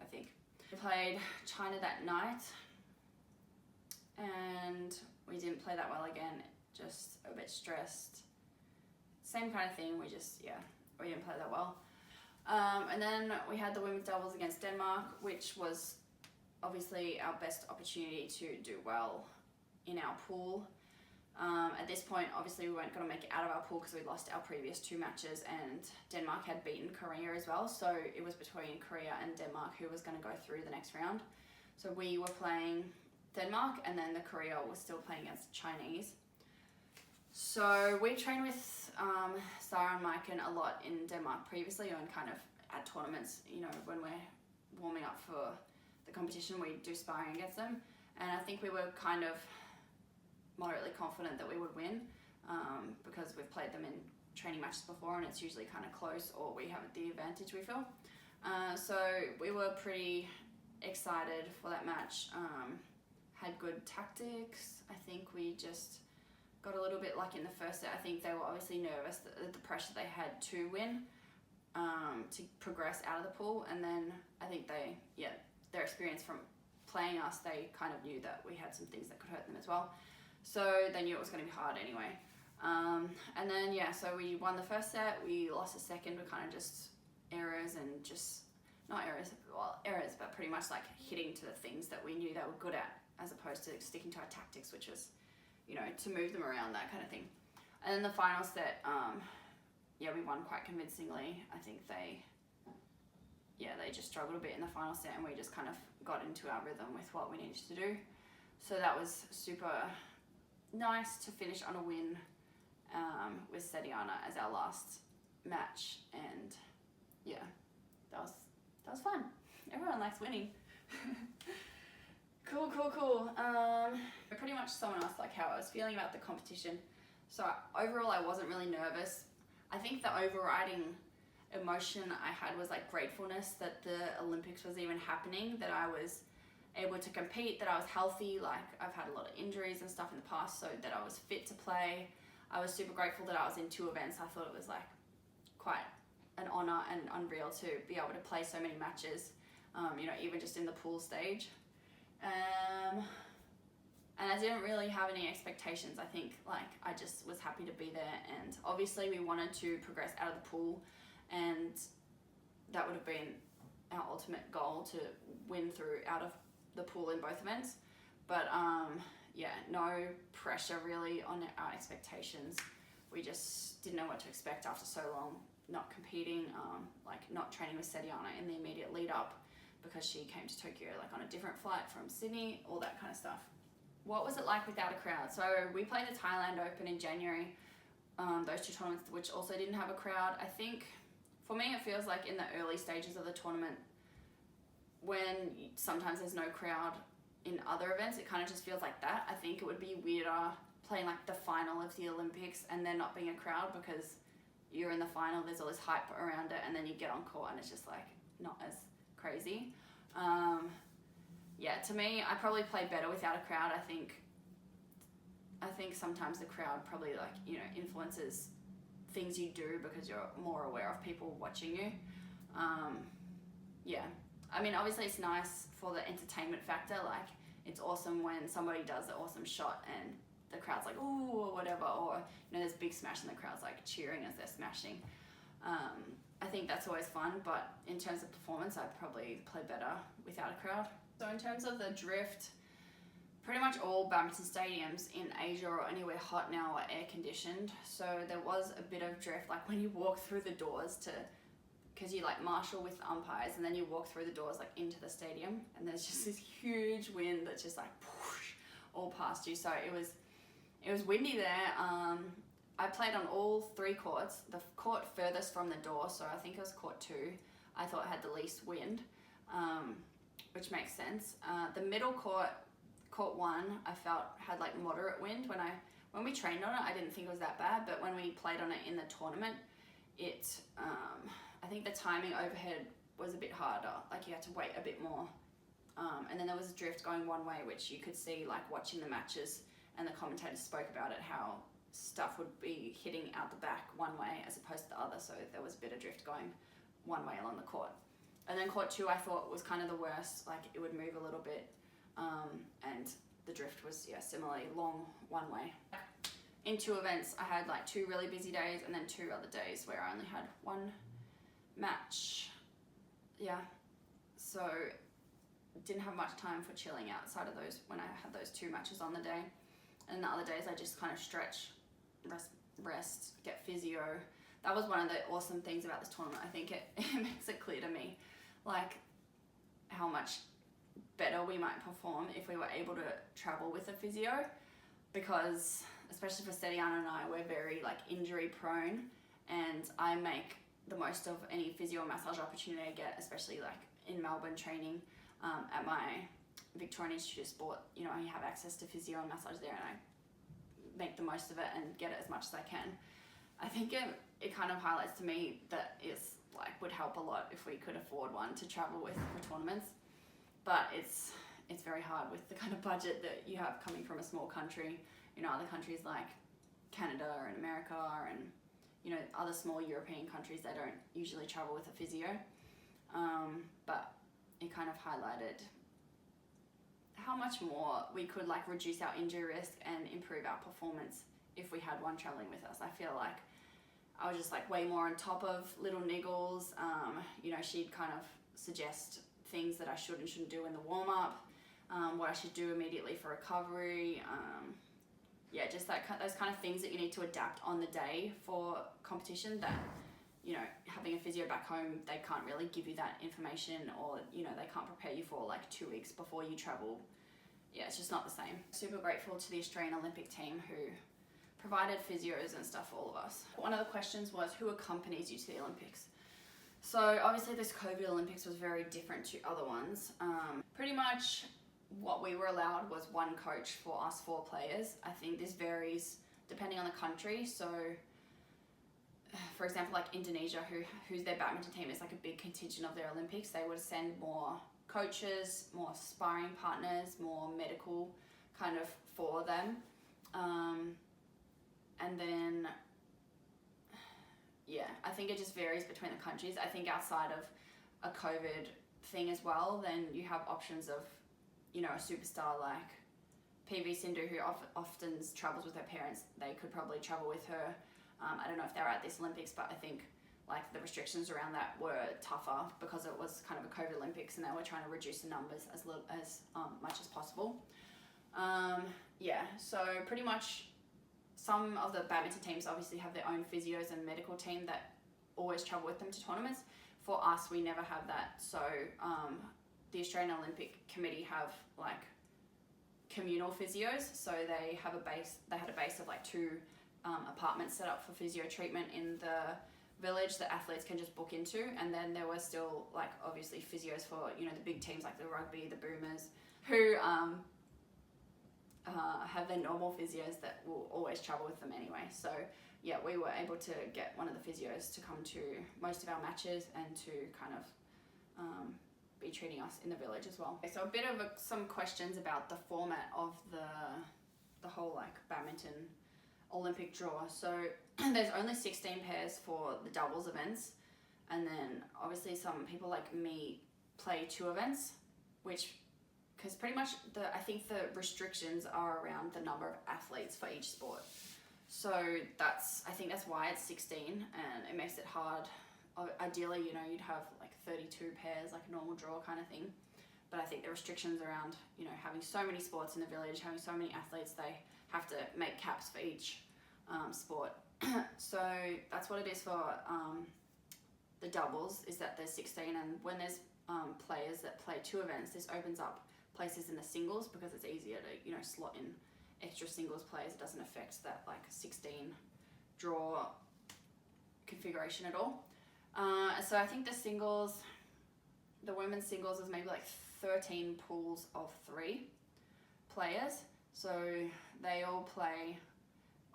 I think. We played China that night, and we didn't play that well again, just a bit stressed. Same kind of thing, we didn't play that well. And then we had the women's doubles against Denmark, which was obviously our best opportunity to do well in our pool. At this point, obviously we weren't going to make it out of our pool because we lost our previous 2 matches, and Denmark had beaten Korea as well, so it was between Korea and Denmark who was going to go through the next round. So we were playing Denmark, and then the Korea was still playing against Chinese. So we trained with Sarah and Maiken a lot in Denmark previously, and kind of at tournaments, you know, when we're warming up for the competition, we do sparring against them, and I think we were kind of moderately confident that we would win because we've played them in training matches before, and it's usually kind of close, or we have the advantage, we feel. So we were pretty excited for that match. had good tactics. I think we just got a little bit lucky in the first set. I think they were obviously nervous that the pressure they had to win, to progress out of the pool. And then I think their experience from playing us, they kind of knew that we had some things that could hurt them as well. So they knew it was going to be hard anyway. And then, so we won the first set, we lost the second with kind of just errors and just, not errors, well, errors, but pretty much like hitting to the things that we knew they were good at, as opposed to sticking to our tactics, which was, you know, to move them around, that kind of thing. And then the final set, we won quite convincingly. I think they just struggled a bit in the final set, and we just kind of got into our rhythm with what we needed to do. So that was super nice to finish on a win with Setiana as our last match, and that was fun. Everyone likes winning. Cool. Pretty much someone asked like how I was feeling about the competition. So overall, I wasn't really nervous. I think the overriding emotion I had was like gratefulness that the Olympics was even happening, that I was able to compete, that I was healthy. Like, I've had a lot of injuries and stuff in the past, so that I was fit to play. I was super grateful that I was in 2 events. I thought it was like quite an honor and unreal to be able to play so many matches, even just in the pool stage. And I didn't really have any expectations. I think like I just was happy to be there, and obviously we wanted to progress out of the pool, and that would have been our ultimate goal, to win through out of the pool in both events. But no pressure really on our expectations. We just didn't know what to expect after so long not competing, not training with Setiana in the immediate lead up, because she came to Tokyo like on a different flight from Sydney, all that kind of stuff. What was it like without a crowd? So we played the Thailand Open in January, those 2 tournaments, which also didn't have a crowd. I think for me it feels like in the early stages of the tournament, when sometimes there's no crowd in other events, it kind of just feels like that. I think it would be weirder playing like the final of the Olympics and there not being a crowd, because you're in the final, there's all this hype around it, and then you get on court and it's just like not as crazy. To me, I probably play better without a crowd. I think sometimes the crowd probably influences things you do, because you're more aware of people watching you. I mean, obviously it's nice for the entertainment factor. Like, it's awesome when somebody does an awesome shot and the crowd's like, ooh, or whatever, or there's a big smash and the crowd's like cheering as they're smashing. I think that's always fun, but in terms of performance, I'd probably play better without a crowd. So in terms of the drift, pretty much all badminton stadiums in Asia or anywhere hot now are air conditioned. So there was a bit of drift, like when you walk through the doors because you like marshal with the umpires, and then you walk through the doors like into the stadium, and there's just this huge wind that's just like whoosh, all past you. So it was windy there. I played on all 3 courts. The court furthest from the door, so I think it was court 2, I thought had the least wind, which makes sense. The middle court 1, I felt had like moderate wind. When we trained on it, I didn't think it was that bad, but when we played on it in the tournament, I think the timing overhead was a bit harder. Like, you had to wait a bit more. And then there was a drift going one way, which you could see like watching the matches, and the commentators spoke about it, how stuff would be hitting out the back one way as opposed to the other. So there was a bit of drift going one way along the court. And then court 2, I thought was kind of the worst. Like, it would move a little bit, and the drift was similarly long one way. In 2 events, I had like 2 really busy days, and then 2 other days where I only had 1 match. So didn't have much time for chilling outside of those when I had those 2 matches on the day. And the other days I just kind of stretch, rest, get physio. That was one of the awesome things about this tournament. I think it makes it clear to me like how much better we might perform if we were able to travel with a physio, because especially for Setiana and I, we're very like injury prone, and I make the most of any physio massage opportunity I get, especially like in Melbourne training at my Victorian Institute of Sport. I have access to physio and massage there, and I make the most of it and get it as much as I can. I think it kind of highlights to me that it's like would help a lot if we could afford one to travel with for tournaments, but it's it's very hard with the kind of budget that you have coming from a small country. Other countries like Canada and America and, other small European countries, they don't usually travel with a physio. But it kind of highlighted how much more we could like reduce our injury risk and improve our performance if we had one traveling with us. I feel like I was just like way more on top of little niggles. She'd kind of suggest things that I should and shouldn't do in the warm-up, what I should do immediately for recovery. Just those kind of things that you need to adapt on the day for competition that, having a physio back home, they can't really give you that information, or, they can't prepare you for like 2 weeks before you travel. Yeah, it's just not the same. Super grateful to the Australian Olympic team who provided physios and stuff for all of us. One of the questions was, who accompanies you to the Olympics? So obviously this COVID Olympics was very different to other ones. Pretty much what we were allowed was one coach for us 4 players. I think this varies depending on the country. So for example, like Indonesia, who's their badminton team, is like a big contingent of their Olympics. They would send more coaches, more sparring partners, more medical kind of for them. And then, I think it just varies between the countries. I think outside of a COVID thing as well, then you have options of, a superstar like PV Sindhu, who often travels with her parents. They could probably travel with her. I don't know if they were at this Olympics, but I think like the restrictions around that were tougher because it was kind of a COVID Olympics and they were trying to reduce the numbers as much as possible. So pretty much some of the badminton teams obviously have their own physios and medical team that always travel with them to tournaments. For us, we never have that. So the Australian Olympic Committee have like communal physios. So they had a base of like 2 apartments set up for physio treatment in the village that athletes can just book into, and then there were still like obviously physios for the big teams like the rugby, the boomers, who have their normal physios that will always travel with them anyway. So we were able to get one of the physios to come to most of our matches and to kind of be treating us in the village as well. So a bit of some questions about the format of the whole like badminton Olympic draw. So there's only 16 pairs for the doubles events, and then obviously some people like me play 2 events, because pretty much I think the restrictions are around the number of athletes for each sport. So I think that's why it's 16, and it makes it hard. Ideally, you'd have like 32 pairs, like a normal draw kind of thing. But I think the restrictions around, having so many sports in the village, having so many athletes, they have to make caps for each sport. So that's what it is for the doubles, is that there's 16, and when there's players that play 2 events, this opens up places in the singles because it's easier to slot in extra singles players. It doesn't affect that like 16 draw configuration at all. So I think the women's singles is maybe like 13 pools of 3 players. So they all play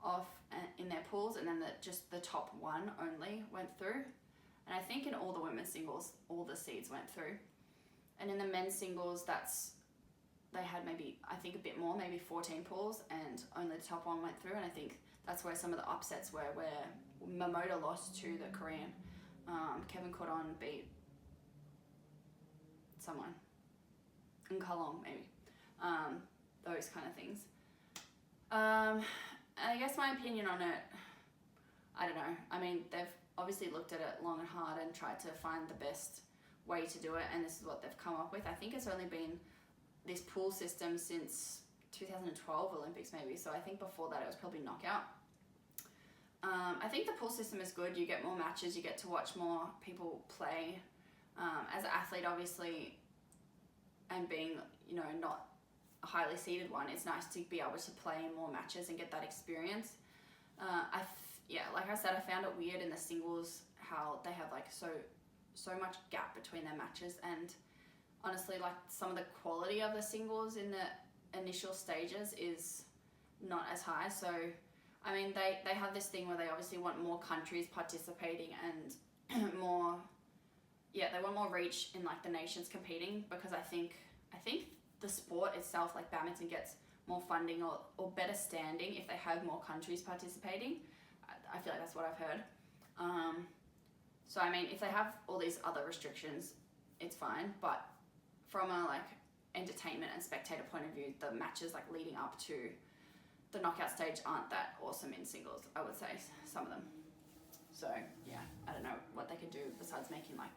off in their pools, and then just the top 1 only went through. And I think in all the women's singles, all the seeds went through. And in the men's singles, they had maybe, I think a bit more, maybe 14 pools, and only the top 1 went through. And I think that's where some of the upsets were, where Momota lost to the Korean. Kevin Cordon beat someone. Nkalong, maybe. Those kind of things. I guess my opinion on it, I don't know. I mean, they've obviously looked at it long and hard and tried to find the best way to do it, and this is what they've come up with. I think it's only been this pool system since 2012 Olympics maybe, so I think before that it was probably knockout. I think the pool system is good. You get more matches, you get to watch more people play. As an athlete, obviously, and being, not a highly seeded one, it's nice to be able to play in more matches and get that experience. Like I said, I found it weird in the singles how they have like so much gap between their matches, and honestly, like some of the quality of the singles in the initial stages is not as high. So I mean, they have this thing where they obviously want more countries participating and they want more reach in like the nations competing, because I think the sport itself, like badminton, gets more funding or better standing if they have more countries participating. I feel like that's what I've heard. So I mean, if they have all these other restrictions, it's fine, but from a like entertainment and spectator point of view, the matches like leading up to the knockout stage aren't that awesome in singles, I would say, some of them. So yeah, I don't know what they could do besides making like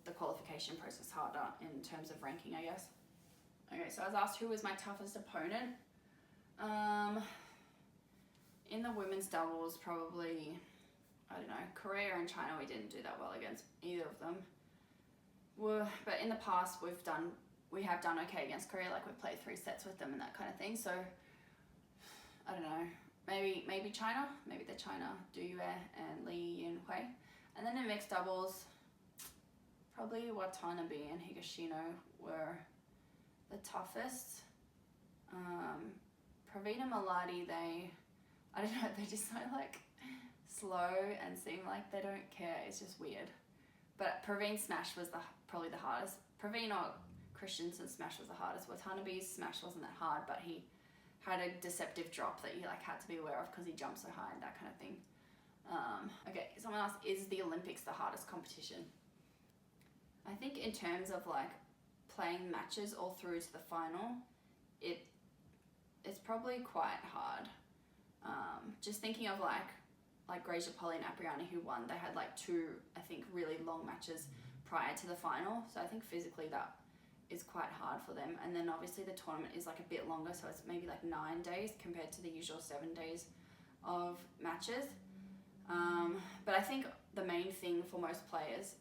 the qualification process harder in terms of ranking, I guess. Okay, so I was asked who was my toughest opponent. In the women's doubles, probably, I don't know, Korea and China, we didn't do that well against either of them. But in the past, we have done okay against Korea, like we've played 3 sets with them and that kind of thing. So I don't know, maybe China, maybe the China Du Yue and Li Yunhui. And then in mixed doubles, probably Watanabe and Higashino were the toughest. Praveen and Melati, I don't know, they just so like slow and seem like they don't care. It's just weird. But Praveen's smash was probably the hardest. Praveen or Christensen's smash was the hardest. Watanabe's smash wasn't that hard, but he had a deceptive drop that you like had to be aware of because he jumped so high and that kind of thing. Okay, someone asked, is the Olympics the hardest competition? I think in terms of like playing matches all through to the final, it's probably quite hard. Just thinking of like Gracia Polly and Apriani who won, they had like 2, I think, really long matches prior to the final. So I think physically that is quite hard for them. And then obviously the tournament is like a bit longer, so it's maybe like 9 days compared to the usual 7 days of matches. But I think the main thing for most players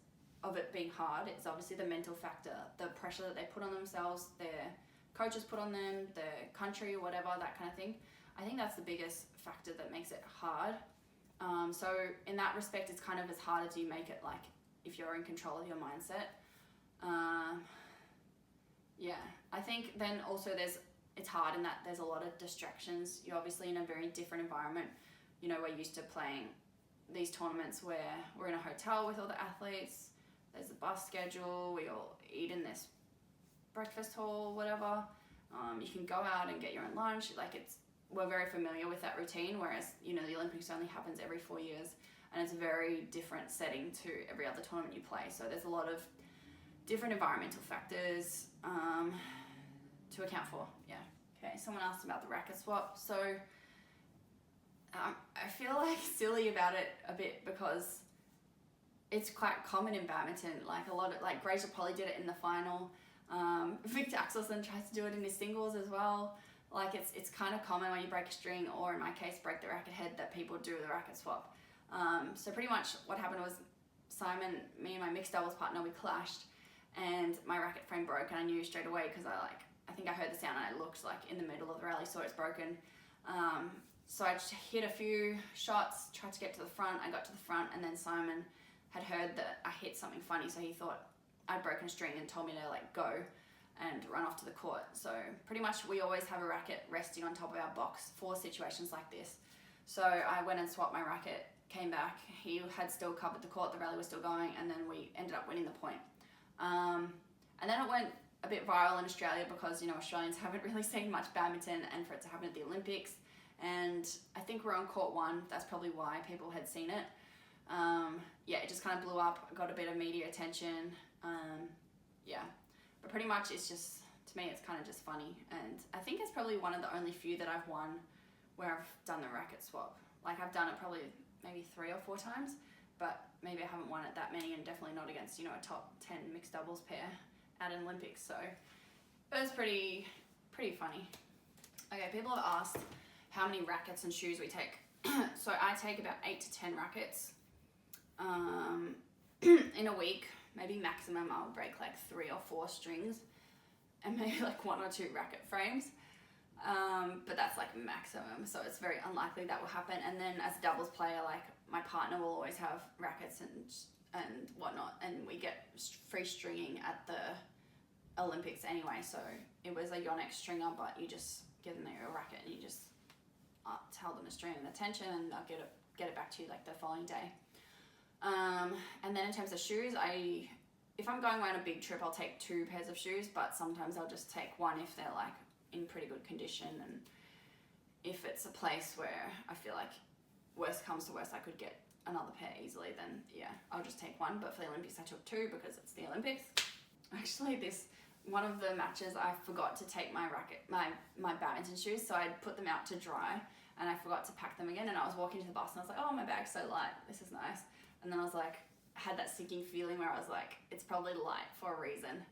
of it being hard is obviously the mental factor, the pressure that they put on themselves, their coaches put on them, the country, whatever, that kind of thing. I think that's the biggest factor that makes it hard. So in that respect, it's kind of as hard as you make it, like if you're in control of your mindset. Yeah, I think then also it's hard in that there's a lot of distractions. You're obviously in a very different environment. You know, we're used to playing these tournaments where we're in a hotel with all the athletes, there's a bus schedule, we all eat in this breakfast hall, whatever. You can go out and get your own lunch. We're very familiar with that routine, whereas, you know, the Olympics only happens every 4 years and it's a very different setting to every other tournament you play. So there's a lot of different environmental factors to account for. Yeah. Okay, someone asked about the racket swap. So I feel like silly about it a bit because it's quite common in badminton. Like a lot of, like Gracia Polly did it in the final. Victor Axelsen tries to do it in his singles as well. Like it's kind of common when you break a string, or in my case break the racket head, that people do the racket swap. So pretty much what happened was Simon, me and my mixed doubles partner, we clashed and my racket frame broke, and I knew straight away because I think I heard the sound and I looked like in the middle of the rally, saw it's broken. So I just hit a few shots, tried to get to the front. I got to the front, and then Simon had heard that I hit something funny, so he thought I'd broken a string and told me to like go and run off to the court. So pretty much we always have a racket resting on top of our box for situations like this. So I went and swapped my racket, came back, he had still covered the court, the rally was still going, and then we ended up winning the point. And then it went a bit viral in Australia because, you know, Australians haven't really seen much badminton, and for it to happen at the Olympics, and I think we're on court 1, that's probably why people had seen it. Yeah, it just kind of blew up, got a bit of media attention. Yeah, but pretty much it's just, to me, it's kind of just funny, and I think it's probably one of the only few that I've won where I've done the racket swap. Like I've done it probably maybe 3 or 4 times, but maybe I haven't won it that many, and definitely not against, you know, a top 10 mixed doubles pair at an Olympics. So it was pretty funny. Okay, people have asked how many rackets and shoes we take. So I take about 8 to 10 rackets in a week. Maybe maximum I'll break like 3 or 4 strings and maybe like 1 or 2 racket frames. But that's like maximum, so it's very unlikely that will happen. And then as a doubles player, like my partner will always have rackets and whatnot, and we get free stringing at the Olympics anyway. So it was a Yonex stringer, but you just give them a racket and you just tell them to string the tension, and they'll get it back to you like the following day. And then in terms of shoes, I if I'm going on a big trip, I'll take 2 pairs of shoes, but sometimes I'll just take one if they're like in pretty good condition, and if it's a place where I feel like worst comes to worst, I could get another pair easily, then yeah, I'll just take one. But for the Olympics, I took 2 because it's the Olympics. Actually, one of the matches, I forgot to take my badminton shoes, so I'd put them out to dry, and I forgot to pack them again, and I was walking to the bus, and I was like, oh, my bag's so light, this is nice. And then I was like, had that sinking feeling where I was like, it's probably light for a reason.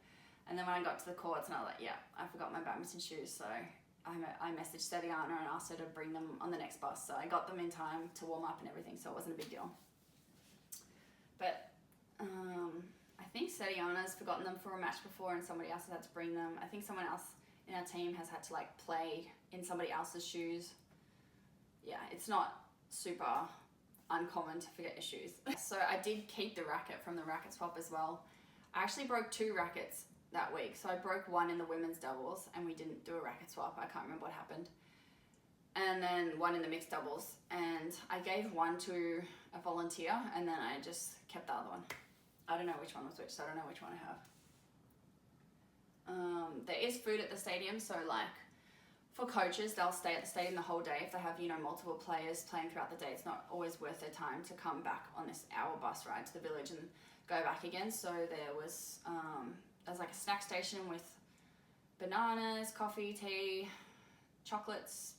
And then when I got to the courts, and I was like, yeah, I forgot my badminton shoes, so I messaged Setiana and asked her to bring them on the next bus, so I got them in time to warm up and everything, so it wasn't a big deal. But I think Setiana's forgotten them for a match before, and somebody else has had to bring them. I think someone else in our team has had to like play in somebody else's shoes. Yeah, it's not super uncommon to forget your shoes. So I did keep the racket from the racket swap as well. I actually broke 2 rackets that week. So I broke one in the women's doubles, and we didn't do a racket swap. I can't remember what happened. And then one in the mixed doubles, and I gave one to a volunteer, and then I just kept the other one. I don't know which one was which, so I don't know which one I have. There is food at the stadium, so like for coaches, they'll stay at the stadium the whole day. If they have, you know, multiple players playing throughout the day, it's not always worth their time to come back on this hour bus ride to the village and go back again. So there's like a snack station with bananas, coffee, tea, chocolates,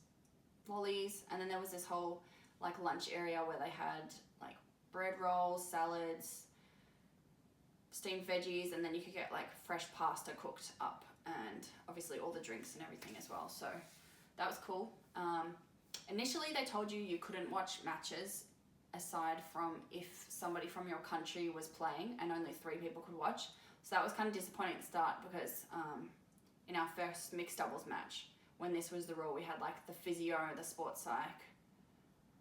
lollies, and then there was this whole like lunch area where they had like bread rolls, salads, steamed veggies, and then you could get like fresh pasta cooked up, and obviously all the drinks and everything as well. So that was cool. Initially they told you couldn't watch matches aside from if somebody from your country was playing, and only 3 people could watch. So that was kind of disappointing at the start, because in our first mixed doubles match, when this was the rule, we had like the physio, the sports psych,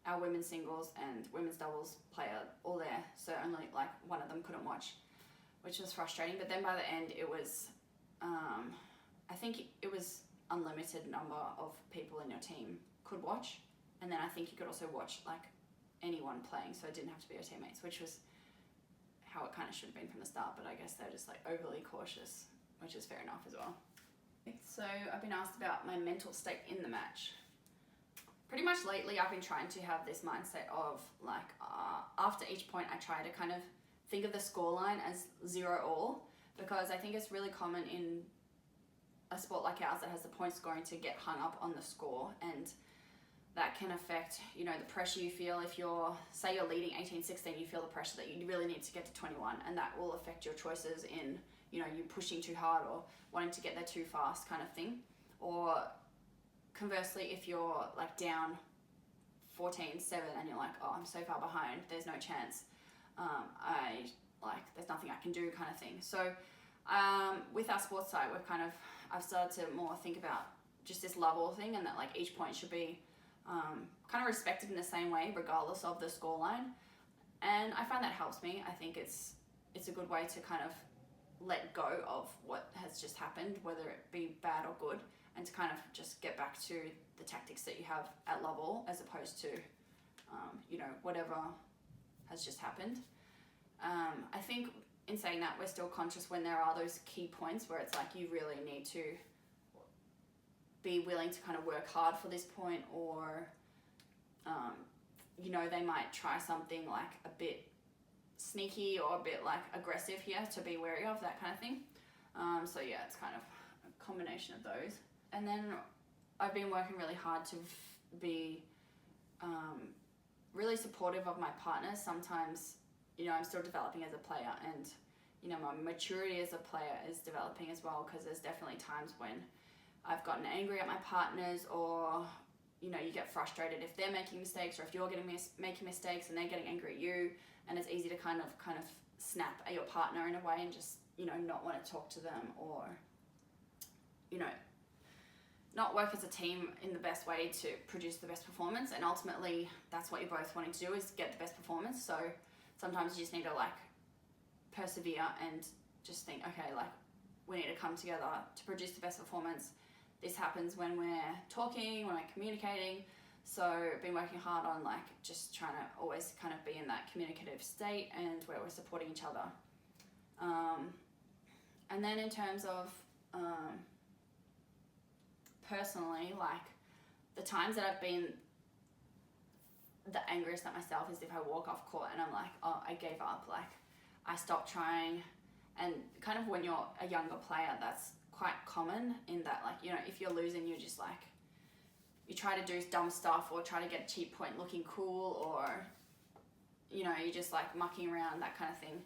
our women's singles and women's doubles player all there. So only like one of them couldn't watch, which was frustrating. But then by the end, it was, I think it was unlimited number of people in your team could watch. And then I think you could also watch like anyone playing, so it didn't have to be your teammates, which was how it kind of should have been from the start. But I guess they're just like overly cautious, which is fair enough as well. So I've been asked about my mental state in the match. Pretty much lately I've been trying to have this mindset of like, after each point I try to kind of think of the scoreline as 0-all, because I think it's really common in a sport like ours that has the point scoring to get hung up on the score, and that can affect, you know, the pressure you feel. If say you're leading 18-16, you feel the pressure that you really need to get to 21, and that will affect your choices in, you know, you pushing too hard or wanting to get there too fast kind of thing. Or conversely, if you're like down 14-7 and you're like, oh, I'm so far behind, there's no chance, there's nothing I can do kind of thing. So with our sports side, I've started to more think about just this love all thing, and that like each point should be kind of respected in the same way regardless of the scoreline. And I find that helps me. I think it's a good way to kind of let go of what has just happened, whether it be bad or good, and to kind of just get back to the tactics that you have at love all, as opposed to you know, whatever has just happened. I think in saying that, we're still conscious when there are those key points where it's like you really need to be willing to kind of work hard for this point, or you know, they might try something like a bit sneaky or a bit like aggressive here, to be wary of that kind of thing. So yeah, it's kind of a combination of those. And then I've been working really hard to be really supportive of my partners. Sometimes, you know, I'm still developing as a player, and you know, my maturity as a player is developing as well, because there's definitely times when I've gotten angry at my partners, or you know, you get frustrated if they're making mistakes, or if you're making mistakes and they're getting angry at you, and it's easy to kind of snap at your partner in a way and just, you know, not want to talk to them, or you know, not work as a team in the best way to produce the best performance. And ultimately that's what you're both wanting to do, is get the best performance. So sometimes you just need to like persevere and just think, okay, like we need to come together to produce the best performance. This happens when we're talking, when we're communicating. So I've been working hard on like just trying to always kind of be in that communicative state, and where we're supporting each other. And then in terms of personally, like the times that I've been the angriest at myself is if I walk off court and I'm like, oh, I gave up, like I stopped trying. And kind of when you're a younger player, that's quite common in that, like, you know, if you're losing, you're just like, you try to do dumb stuff or try to get a cheap point looking cool, or, you know, you're just like mucking around, that kind of thing.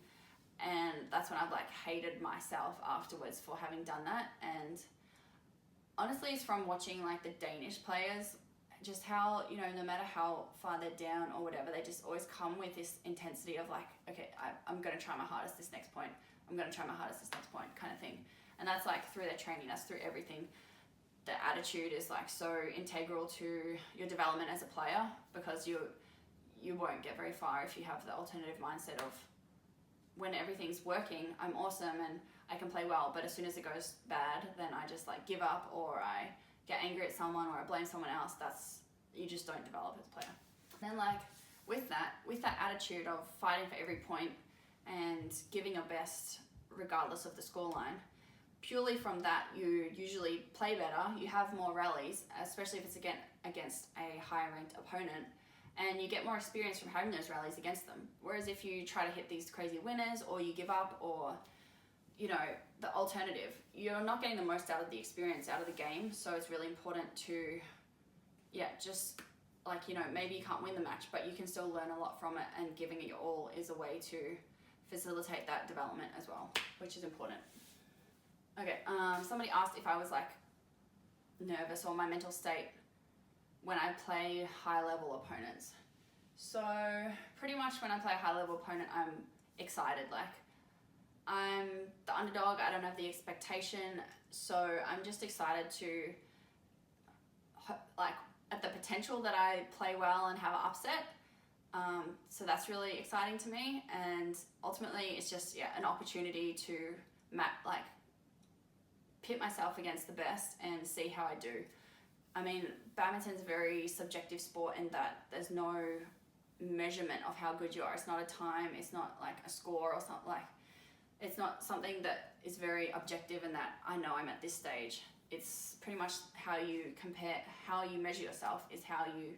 And that's when I've like hated myself afterwards for having done that. And honestly, it's from watching like the Danish players, just how, you know, no matter how far they're down or whatever, they just always come with this intensity of like, okay, I'm going to try my hardest this next point. I'm going to try my hardest this next point, kind of thing. And that's like through their training, that's through everything. The attitude is like so integral to your development as a player, because you won't get very far if you have the alternative mindset of, when everything's working, I'm awesome and I can play well, but as soon as it goes bad, then I just like give up, or I get angry at someone, or I blame someone else. You just don't develop as a player. Then like with that attitude of fighting for every point and giving your best regardless of the scoreline, purely from that you usually play better, you have more rallies, especially if it's against a higher ranked opponent, and you get more experience from having those rallies against them. Whereas if you try to hit these crazy winners, or you give up, or, you know, the alternative, you're not getting the most out of the experience, out of the game. So it's really important to, just like, you know, maybe you can't win the match, but you can still learn a lot from it, and giving it your all is a way to facilitate that development as well, which is important. Okay, somebody asked if I was like nervous, or my mental state when I play high level opponents. So pretty much when I play a high level opponent, I'm excited. Like, I'm the underdog, I don't have the expectation, so I'm just excited to, like, at the potential that I play well and have an upset. So that's really exciting to me, and ultimately it's just an opportunity to pit myself against the best and see how I do. I mean, badminton's a very subjective sport in that there's no measurement of how good you are. It's not a time, it's not like a score or something, like, it's not something that is very objective in that I know I'm at this stage. It's pretty much how you compare, how you measure yourself is how you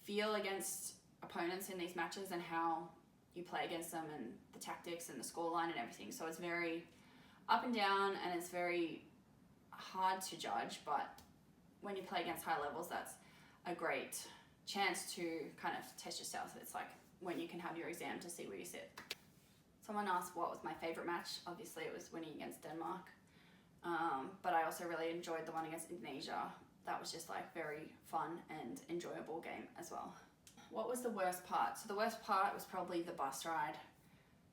feel against opponents in these matches, and how you play against them, and the tactics and the scoreline and everything. So it's very up and down, and it's very hard to judge, but when you play against high levels, that's a great chance to kind of test yourself. It's like when you can have your exam to see where you sit. Someone asked what was my favourite match. Obviously it was winning against Denmark, but I also really enjoyed the one against Indonesia. That was just like very fun and enjoyable game as well. What was the worst part? So the worst part was probably the bus ride,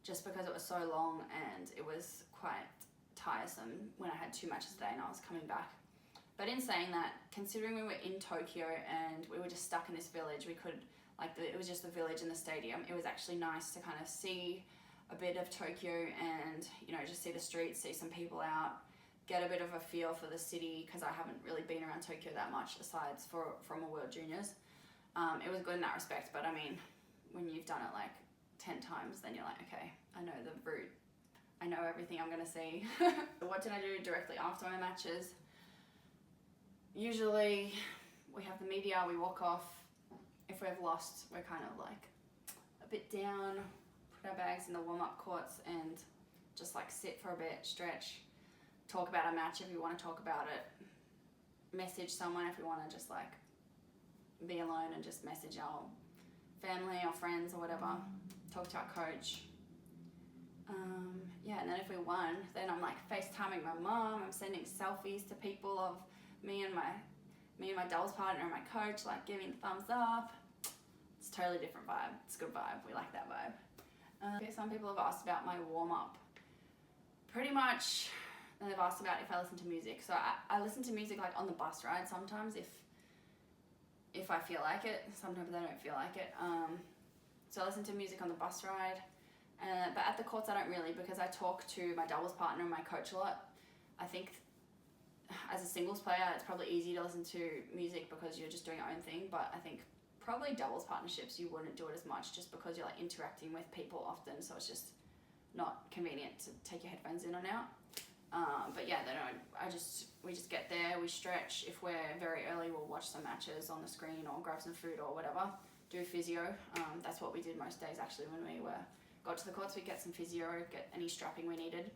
just because it was so long and it was quite tiresome when I had 2 matches a day and I was coming back. But in saying that, considering we were in Tokyo and we were just stuck in this village, we could, it was just the village and the stadium, it was actually nice to kind of see a bit of Tokyo and, you know, just see the streets, see some people out, get a bit of a feel for the city, because I haven't really been around Tokyo that much aside from a World Juniors. It was good in that respect, but I mean, when you've done it like 10 times, then you're like, okay, I know the route, I know everything I'm gonna see. What did I do directly after my matches? Usually we have the media, we walk off. If we've lost, we're kind of like a bit down, put our bags in the warm-up courts and just like sit for a bit, stretch, talk about our match if we want to talk about it, message someone if we want to just like be alone and just message our family or friends or whatever, talk to our coach. And then if we won, then I'm like FaceTiming my mom, I'm sending selfies to people of me and my doubles partner and my coach, like giving the thumbs up. It's a totally different vibe. It's a good vibe. We like that vibe. Some people have asked about my warm-up. Pretty much, and they've asked about if I listen to music. So I listen to music like on the bus ride sometimes if I feel like it. Sometimes I don't feel like it. So I listen to music on the bus ride. But at the courts I don't really, because I talk to my doubles partner and my coach a lot. I think as a singles player it's probably easy to listen to music because you're just doing your own thing, but I think probably doubles partnerships you wouldn't do it as much just because you're like interacting with people often, so it's just not convenient to take your headphones in and out. But yeah, then we just get there, we stretch. If we're very early, we'll watch some matches on the screen or grab some food or whatever. Do physio. That's what we did most days actually when we got to the courts. We'd get some physio, get any strapping we needed,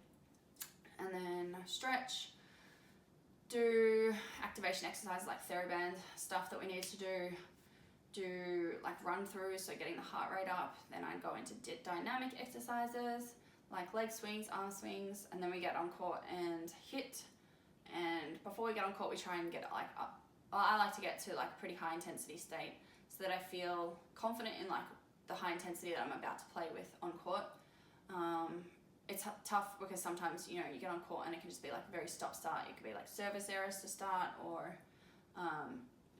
and then stretch. Do activation exercises like TheraBand stuff that we needed to do like run through, so getting the heart rate up. Then I'd go into dynamic exercises like leg swings, arm swings, and then we get on court and hit. And before we get on court, we try and get like up. I like to get to like a pretty high intensity state so that I feel confident in like the high intensity that I'm about to play with on court. It's tough because sometimes, you know, you get on court and it can just be like very stop-start. It could be like service errors to start, or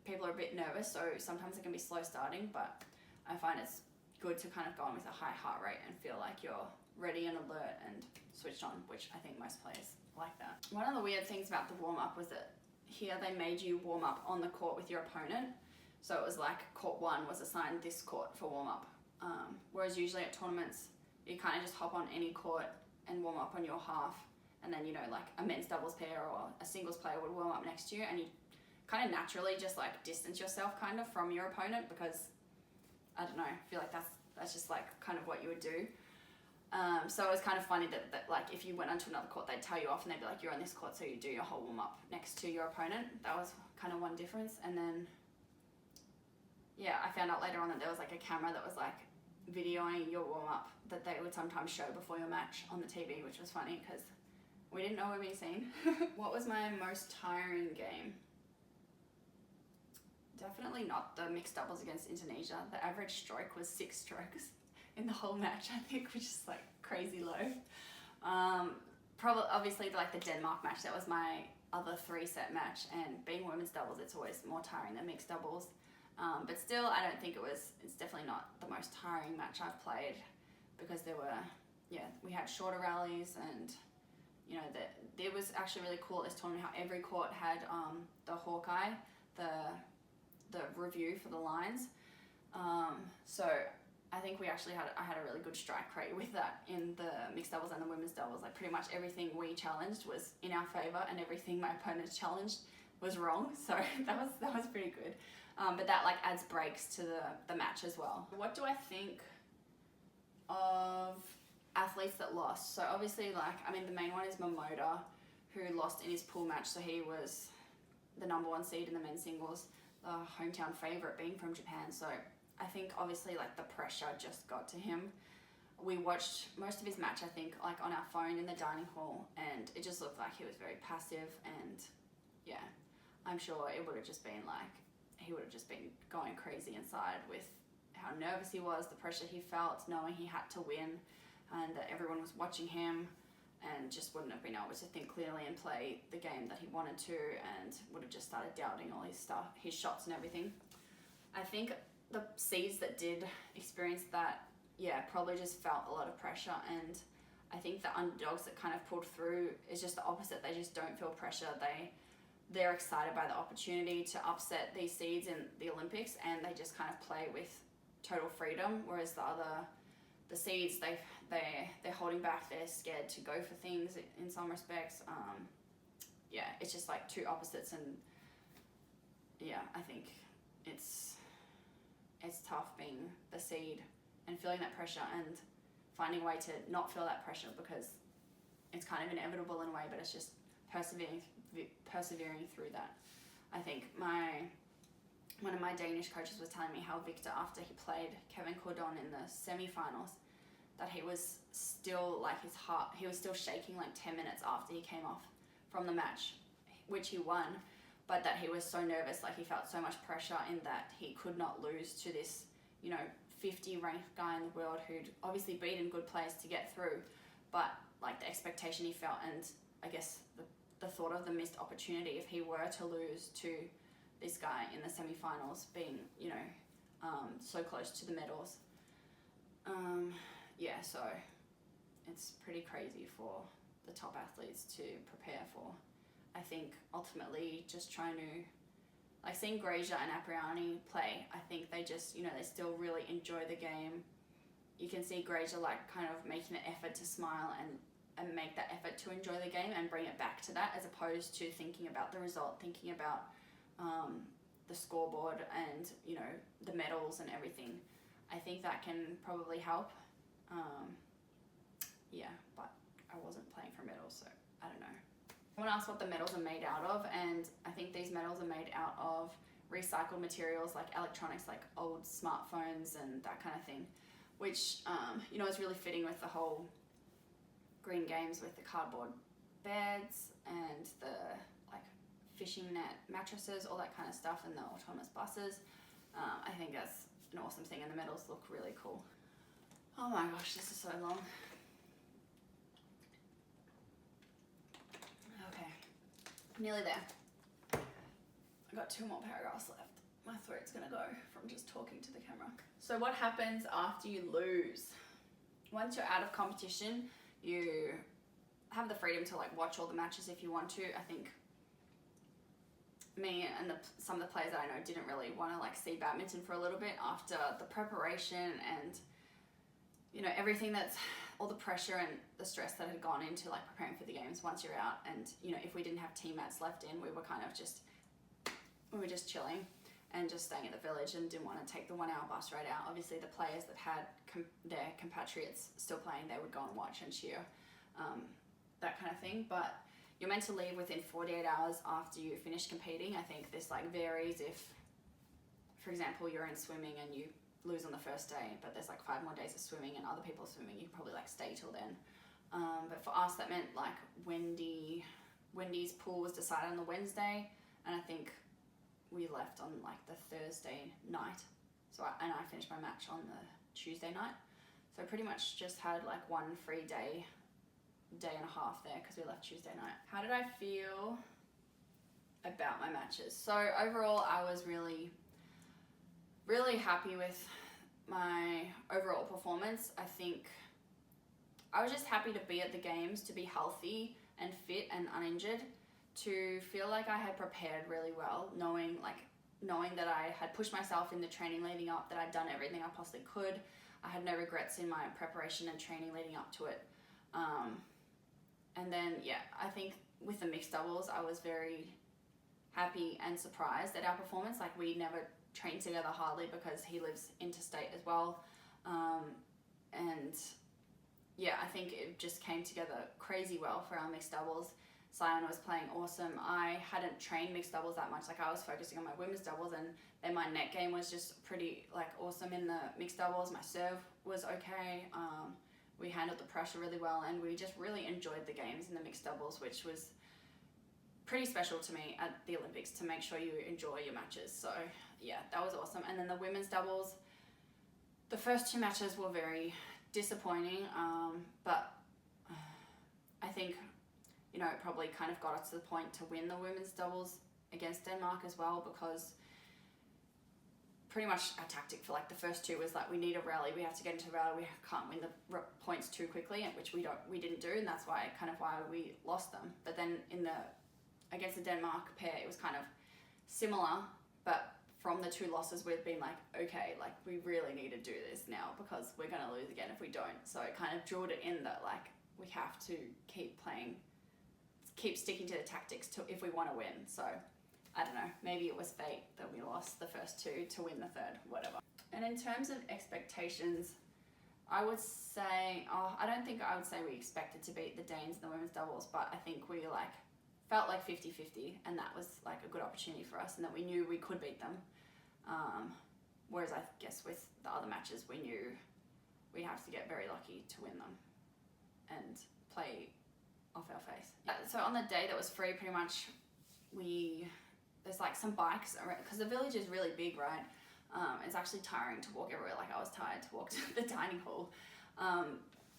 people are a bit nervous, so sometimes it can be slow starting, but I find it's good to kind of go on with a high heart rate and feel like you're ready and alert and switched on, which I think most players like that. One of the weird things about the warm-up was that here they made you warm up on the court with your opponent. So it was like court 1 was assigned this court for warm-up. Whereas usually at tournaments, you kind of just hop on any court and warm up on your half, and then, you know, like a men's doubles pair or a singles player would warm up next to you, and you kind of naturally just like distance yourself kind of from your opponent, because I don't know, I feel like that's just like kind of what you would do. So it was kind of funny that like if you went onto another court, they'd tell you off and they'd be like, you're on this court, so you do your whole warm up next to your opponent. That was kind of one difference. And then yeah, I found out later on that there was like a camera that was like videoing your warm up that they would sometimes show before your match on the TV, which was funny because we didn't know we were being seen. What was my most tiring game? Definitely not the mixed doubles against Indonesia. The average stroke was 6 strokes in the whole match, I think, which is like crazy low. Probably, obviously, like the Denmark match, that was my other 3-set match, and being women's doubles, it's always more tiring than mixed doubles. But still, I don't think it's definitely not the most tiring match I've played, because we had shorter rallies, and you know, it was actually really cool at this tournament how every court had the Hawkeye, the review for the lines. So I think I had a really good strike rate with that in the mixed doubles and the women's doubles. Like pretty much everything we challenged was in our favor, and everything my opponents challenged was wrong. So that was pretty good. But that like adds breaks to the match as well. What do I think of athletes that lost? So obviously, like, I mean, the main one is Momota, who lost in his pool match. So he was the number 1 seed in the men's singles, the hometown favorite being from Japan. So I think obviously like the pressure just got to him. We watched most of his match, I think, like on our phone in the dining hall, and it just looked like he was very passive, and yeah, I'm sure it would have just been like, he would have just been going crazy inside with how nervous he was, the pressure he felt, knowing he had to win, and that everyone was watching him, and just wouldn't have been able to think clearly and play the game that he wanted to, and would have just started doubting all his stuff, his shots and everything. I think the seeds that did experience that, yeah, probably just felt a lot of pressure, and I think the underdogs that kind of pulled through is just the opposite. They just don't feel pressure. They're excited by the opportunity to upset these seeds in the Olympics, and they just kind of play with total freedom, whereas the seeds, they're holding back, they're scared to go for things in some respects. Yeah, it's just like two opposites, and yeah, I think it's tough being the seed and feeling that pressure and finding a way to not feel that pressure, because it's kind of inevitable in a way, but it's just persevering through that. I think one of my Danish coaches was telling me how Victor, after he played Kevin Cordon in the semi-finals, that he was still like he was still shaking like 10 minutes after he came off from the match, which he won, but that he was so nervous, like he felt so much pressure in that he could not lose to this, you know, 50 ranked guy in the world who'd obviously beaten good players to get through, but like the expectation he felt, and I guess the thought of the missed opportunity if he were to lose to this guy in the semi-finals, being, you know, so close to the medals. Yeah, so it's pretty crazy for the top athletes to prepare for. I think ultimately just trying to, like seeing Grazier and Apriani play, I think they just, you know, they still really enjoy the game, you can see Grazer like kind of making an effort to smile and make that effort to enjoy the game and bring it back to that, as opposed to thinking about the result, thinking about the scoreboard and, you know, the medals and everything. I think that can probably help. Yeah, but I wasn't playing for medals, so I don't know. Someone asked what the medals are made out of, and I think these medals are made out of recycled materials like electronics, like old smartphones and that kind of thing, which you know, is really fitting with the whole green games with the cardboard beds and the like fishing net mattresses, all that kind of stuff, and the autonomous buses. I think that's an awesome thing, and the medals look really cool. Oh my gosh, this is so long. Okay, nearly there. I got 2 more paragraphs left. My throat's gonna go from just talking to the camera. So what happens after you lose? Once you're out of competition, you have the freedom to like watch all the matches if you want to. I think me and some of the players that I know didn't really want to like see badminton for a little bit after the preparation and, you know, everything that's all the pressure and the stress that had gone into like preparing for the games once you're out. And, you know, if we didn't have team mats left in, we were just chilling and just staying at the village and didn't want to take the 1 hour bus ride out. Obviously the players that had their compatriots still playing, they would go and watch and cheer, that kind of thing. But you're meant to leave within 48 hours after you finish competing. I think this like varies. If, for example, you're in swimming and you lose on the first day, but there's like 5 more days of swimming and other people are swimming, you probably like stay till then. But for us, that meant like Wendy's pool was decided on the Wednesday, and I think we left on like the Thursday night. So I finished my match on the Tuesday night. So I pretty much just had like 1 free day and a half there because we left Tuesday night. How did I feel about my matches? So overall, I was really, really happy with my overall performance. I think I was just happy to be at the games, to be healthy and fit and uninjured, to feel like I had prepared really well, knowing that I had pushed myself in the training leading up, that I'd done everything I possibly could. I had no regrets in my preparation and training leading up to it. And then, yeah, I think with the mixed doubles, I was very happy and surprised at our performance. Like, we never trained together hardly because he lives interstate as well. And yeah, I think it just came together crazy well for our mixed doubles. Sion was playing awesome. I hadn't trained mixed doubles that much. Like, I was focusing on my women's doubles, and then my net game was just pretty like awesome in the mixed doubles. My serve was okay. We handled the pressure really well, and we just really enjoyed the games in the mixed doubles, which was pretty special to me at the Olympics, to make sure you enjoy your matches. So yeah, that was awesome. And then the women's doubles, the first 2 matches were very disappointing, but I think, you know, it probably kind of got us to the point to win the women's doubles against Denmark as well, because pretty much our tactic for like the first 2 was like, we need a rally, we have to get into a rally, we can't win the points too quickly, which we didn't do, and that's why we lost them. But then against the Denmark pair, it was kind of similar, but from the 2 losses, we've been like, okay, like we really need to do this now because we're going to lose again if we don't. So it kind of drilled it in that like we have to keep sticking to the tactics if we want to win. So I don't know, maybe it was fate that we lost the first 2 to win the third, whatever. And in terms of expectations, I would say, I don't think I would say we expected to beat the Danes in the women's doubles, but I think we like felt like 50-50, and that was like a good opportunity for us, and that we knew we could beat them. Whereas I guess with the other matches, we knew we'd have to get very lucky to win them and play off our face. So on the day that was free, pretty much there's like some bikes around, because the village is really big, right? It's actually tiring to walk everywhere. Like, I was tired to walk to the dining hall.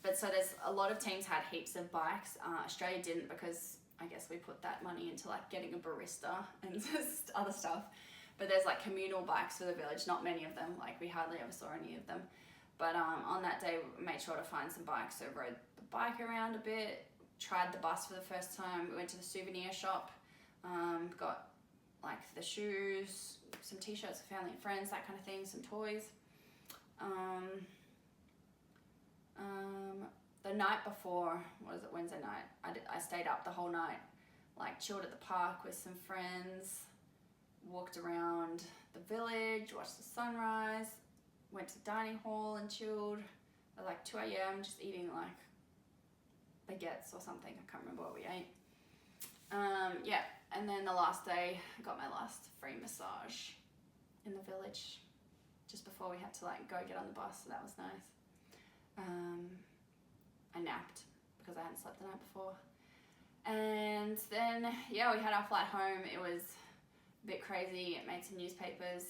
But so there's a lot of teams had heaps of bikes. Australia didn't, because I guess we put that money into like getting a barista and just other stuff. But there's like communal bikes for the village, not many of them. Like, we hardly ever saw any of them. But on that day, we made sure to find some bikes. So rode the bike around a bit, tried the bus for the first time. We went to the souvenir shop, got like the shoes, some t-shirts for family and friends, that kind of thing, some toys. The night before, Wednesday night, I stayed up the whole night, like chilled at the park with some friends, walked around the village, watched the sunrise, went to the dining hall and chilled at like 2 a.m. just eating like baguettes or something. I can't remember what we ate. Yeah, and then the last day I got my last free massage in the village just before we had to like go get on the bus, so that was nice. I napped because I hadn't slept the night before. And then, yeah, we had our flight home. It was a bit crazy. It made some newspapers.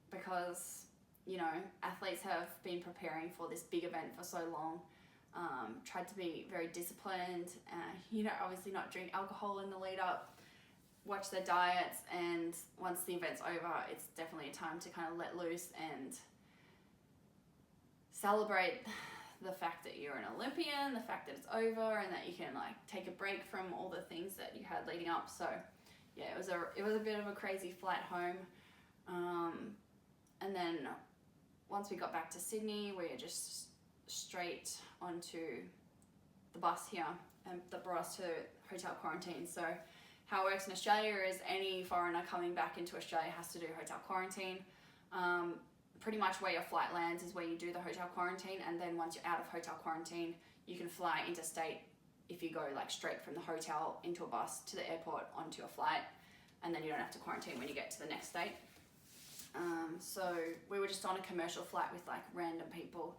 Because, you know, athletes have been preparing for this big event for so long. Tried to be very disciplined, you know, obviously not drink alcohol in the lead up, watch their diets, and once the event's over, it's definitely a time to kind of let loose and celebrate the fact that you're an Olympian, the fact that it's over, and that you can like take a break from all the things that you had leading up. So yeah, it was a bit of a crazy flight home. And then once we got back to Sydney, we were just straight onto the bus here, and that brought us to hotel quarantine. So how it works in Australia is any foreigner coming back into Australia has to do hotel quarantine. Pretty much where your flight lands is where you do the hotel quarantine, and then once you're out of hotel quarantine, you can fly interstate if you go like straight from the hotel into a bus to the airport onto your flight, and then you don't have to quarantine when you get to the next state. So we were just on a commercial flight with like random people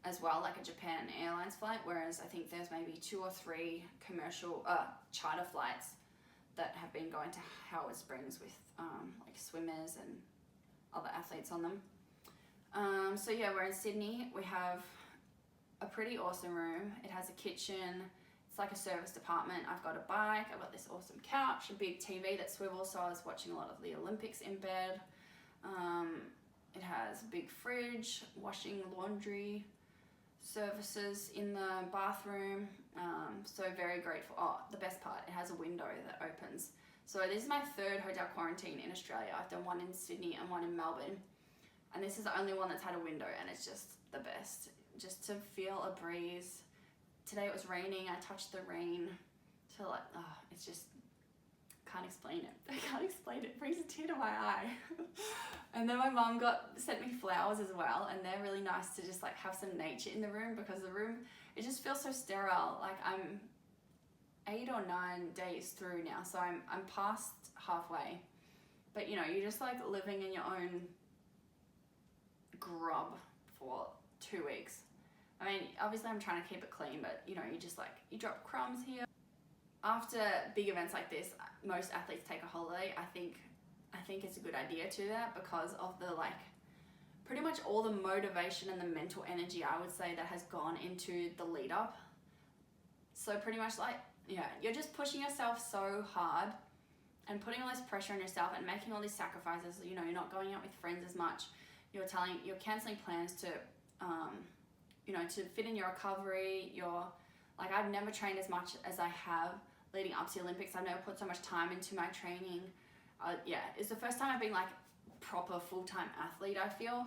as well, like a Japan Airlines flight, whereas I think there's maybe 2 or 3 commercial charter flights that have been going to Howard Springs with like swimmers and other athletes on them. So yeah, we're in Sydney. We have a pretty awesome room. It has a kitchen. It's like a service department. I've got a bike. I've got this awesome couch, a big TV that swivels, so I was watching a lot of the Olympics in bed. It has a big fridge, washing, laundry services in the bathroom. So very grateful. Oh, the best part, it has a window that opens. So this is my 3rd hotel quarantine in Australia. I've done 1 in Sydney and 1 in Melbourne. And this is the only one that's had a window, and it's just the best. Just to feel a breeze. Today it was raining. I touched the rain. So like, oh, it's just, can't explain it. I can't explain it. It brings a tear to my eye. And then my mum sent me flowers as well, and they're really nice to just like have some nature in the room, because the room, it just feels so sterile. Like I'm 8 or 9 days through now, so I'm past halfway. But you know, you're just like living in your own grub for 2 weeks. I mean, obviously I'm trying to keep it clean, but you know, you just like, you drop crumbs here. After big events like this, most athletes take a holiday. I think it's a good idea to do that, because of the like, pretty much all the motivation and the mental energy, I would say, that has gone into the lead up. So pretty much like, yeah, you're just pushing yourself so hard and putting all this pressure on yourself and making all these sacrifices. You know, you're not going out with friends as much. You're cancelling plans to, you know, to fit in your recovery. Like, I've never trained as much as I have leading up to the Olympics. I've never put so much time into my training. Yeah, it's the first time I've been like proper full-time athlete, I feel,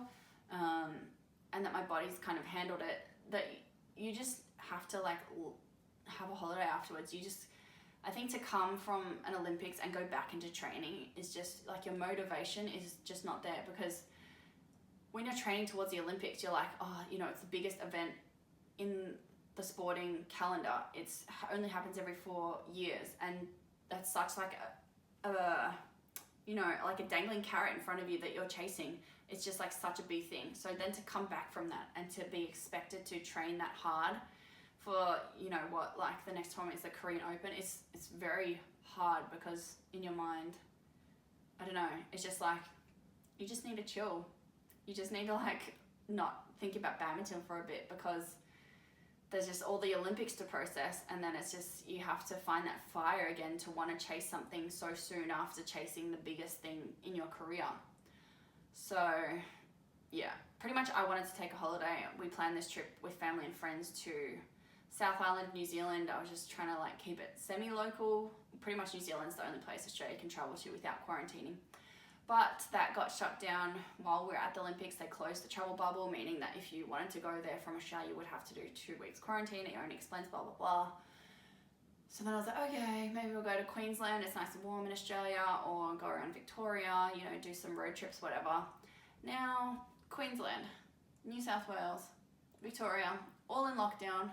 and that my body's kind of handled it, that you just have to like have a holiday afterwards. I think to come from an Olympics and go back into training is just like, your motivation is just not there, because when you're training towards the Olympics, you're like, oh, you know, it's the biggest event in the sporting calendar. It's only happens every 4 years, and that's such like a you know, like a dangling carrot in front of you that you're chasing. It's just like such a big thing. So then to come back from that and to be expected to train that hard for, you know, what, like the next time it's the Korean Open, it's very hard, because in your mind, I don't know, it's just like, you just need to chill. You just need to like not think about badminton for a bit, because there's just all the Olympics to process, and then it's just, you have to find that fire again to want to chase something so soon after chasing the biggest thing in your career. So yeah, pretty much I wanted to take a holiday. We planned this trip with family and friends to South Island, New Zealand, I was just trying to like keep it semi-local. Pretty much New Zealand's the only place Australia can travel to without quarantining. But that got shut down while we were at the Olympics. They closed the travel bubble, meaning that if you wanted to go there from Australia, you would have to do 2 weeks quarantine at your own expense, blah, blah, blah. So then I was like, okay, maybe we'll go to Queensland. It's nice and warm in Australia, or go around Victoria, you know, do some road trips, whatever. Now, Queensland, New South Wales, Victoria, all in lockdown.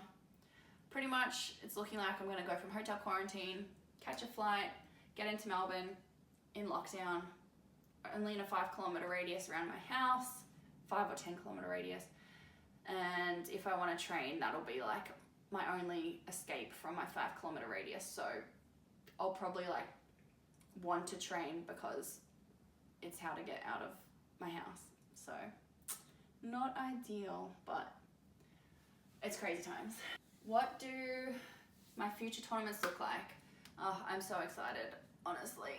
Pretty much, it's looking like I'm going to go from hotel quarantine, catch a flight, get into Melbourne, in lockdown, only in a 5 kilometre radius around my house, 5 or 10 kilometre radius. And if I want to train, that'll be like my only escape from my 5 kilometre radius. So I'll probably like want to train because it's how to get out of my house. So not ideal, but it's crazy times. What do my future tournaments look like? Oh, I'm so excited, honestly.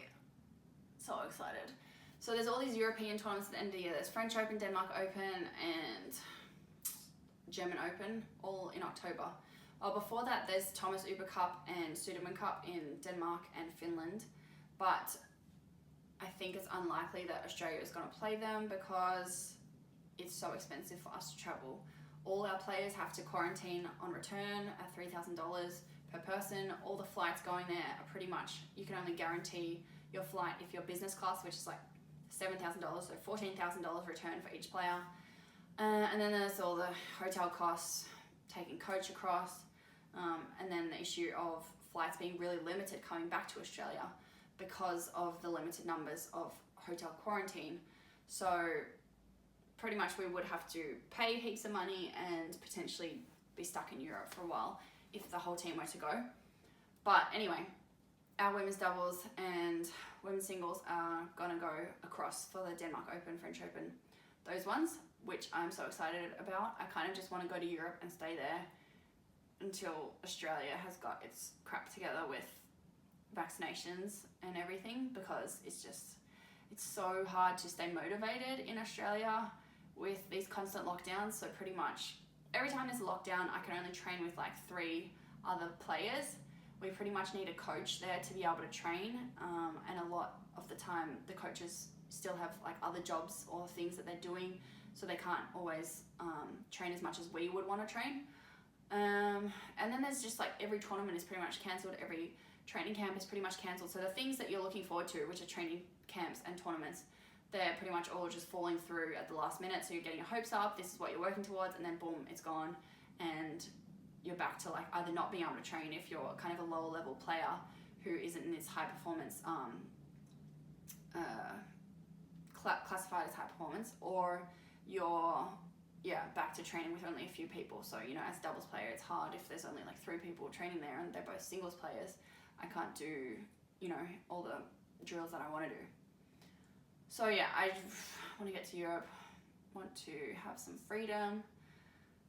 So excited. So there's all these European tournaments at the end of the year. There's French Open, Denmark Open, and German Open, all in October. Before that, there's Thomas Uber Cup and Sudirman Cup in Denmark and Finland. But I think it's unlikely that Australia is going to play them because it's so expensive for us to travel. All our players have to quarantine on return at $3,000 per person. All the flights going there are pretty much, you can only guarantee your flight if you're business class, which is like $7,000, so $14,000 return for each player. And then there's all the hotel costs, taking coach across, and then the issue of flights being really limited coming back to Australia because of the limited numbers of hotel quarantine. So pretty much we would have to pay heaps of money and potentially be stuck in Europe for a while if the whole team were to go. But anyway, our women's doubles and women's singles are gonna go across for the Denmark Open, French Open, those ones, which I'm so excited about. I kind of just want to go to Europe and stay there until Australia has got its crap together with vaccinations and everything, because it's so hard to stay motivated in Australia with these constant lockdowns. So pretty much every time there's a lockdown, I can only train with like 3 other players. We pretty much need a coach there to be able to train, and a lot of the time the coaches still have like other jobs or things that they're doing, so they can't always train as much as we would want to train. And then there's just like every tournament is pretty much cancelled, every training camp is pretty much cancelled. So the things that you're looking forward to, which are training camps and tournaments, they're pretty much all just falling through at the last minute. So you're getting your hopes up, this is what you're working towards, and then boom, it's gone. And you're back to like either not being able to train if you're kind of a lower level player who isn't in this high performance, classified as high performance, or you're back to training with only a few people. So, you know, as a doubles player, it's hard if there's only like 3 people training there and they're both singles players. I can't do, you know, all the drills that I want to do. So yeah, I want to get to Europe, want to have some freedom,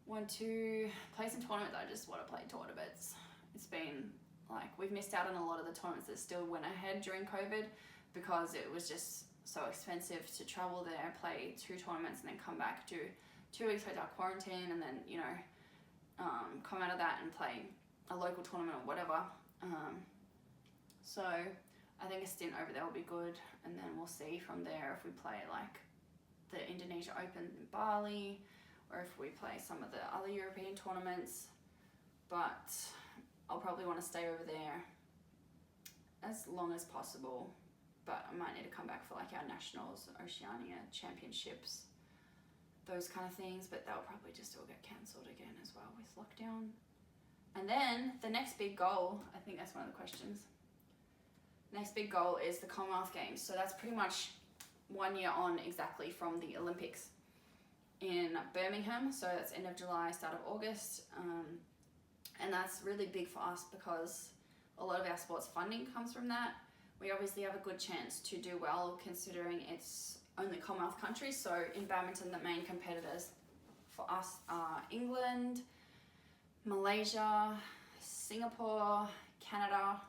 want to play some tournaments. I just want to play tournaments. It's been like, we've missed out on a lot of the tournaments that still went ahead during COVID because it was just so expensive to travel there, play 2 tournaments and then come back, do 2 weeks hotel quarantine, and then, you know, come out of that and play a local tournament or whatever. So I think a stint over there will be good, and then we'll see from there if we play like the Indonesia Open in Bali, or if we play some of the other European tournaments. But I'll probably want to stay over there as long as possible, but I might need to come back for like our nationals, Oceania championships, those kind of things, but they'll probably just all get cancelled again as well with lockdown. And then the next big goal, I think that's one of the questions. Next big goal is the Commonwealth Games. So that's pretty much 1 year on exactly from the Olympics in Birmingham. So that's end of July, start of August. And that's really big for us because a lot of our sports funding comes from that. We obviously have a good chance to do well considering it's only Commonwealth countries. So in badminton, the main competitors for us are England, Malaysia, Singapore, Canada,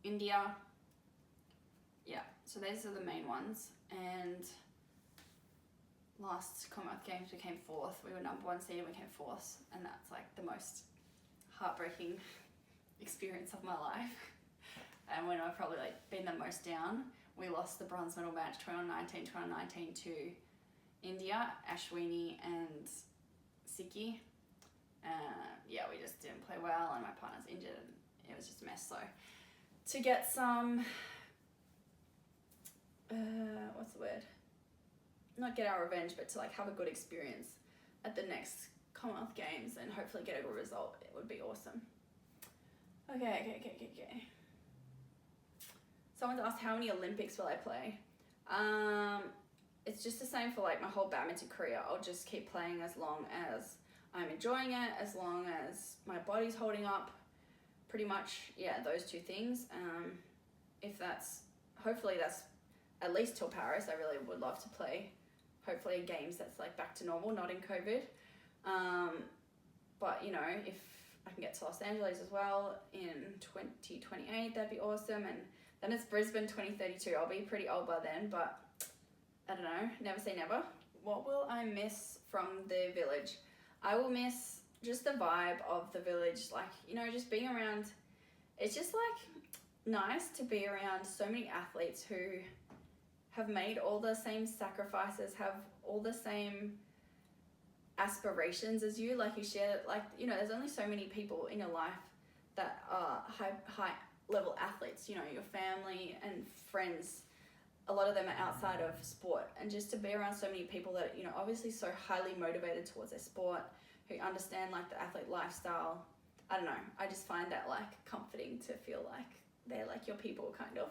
India. Yeah, so these are the main ones. And last Commonwealth Games we came 4th. We were number 1 seed and we came 4th, and that's like the most heartbreaking experience of my life. And when I've probably like been the most down, we lost the bronze medal match 2019 to India, Ashwini and Siki. Yeah, we just didn't play well, and my partner's injured, and it was just a mess. So to get some, what's the word? Not get our revenge, but to like have a good experience at the next Commonwealth Games and hopefully get a good result, it would be awesome. Okay. Someone's asked how many Olympics will I play? It's just the same for like my whole badminton career. I'll just keep playing as long as I'm enjoying it, as long as my body's holding up. Pretty much, yeah, those two things. Hopefully that's at least till Paris. I really would love to play, hopefully, games that's like back to normal, not in COVID. But you know, if I can get to Los Angeles as well in 2028, that'd be awesome. And then it's Brisbane 2032. I'll be pretty old by then, but I don't know, never say never. What will I miss from the village? I will miss just the vibe of the village, like, you know, just being around. It's just like nice to be around so many athletes who have made all the same sacrifices, have all the same aspirations as you, like you share, like, you know, there's only so many people in your life that are high level athletes, you know, your family and friends. A lot of them are outside of sport, and just to be around so many people that, you know, obviously so highly motivated towards their sport, who understand like the athlete lifestyle. I don't know, I just find that like comforting to feel like they're like your people, kind of.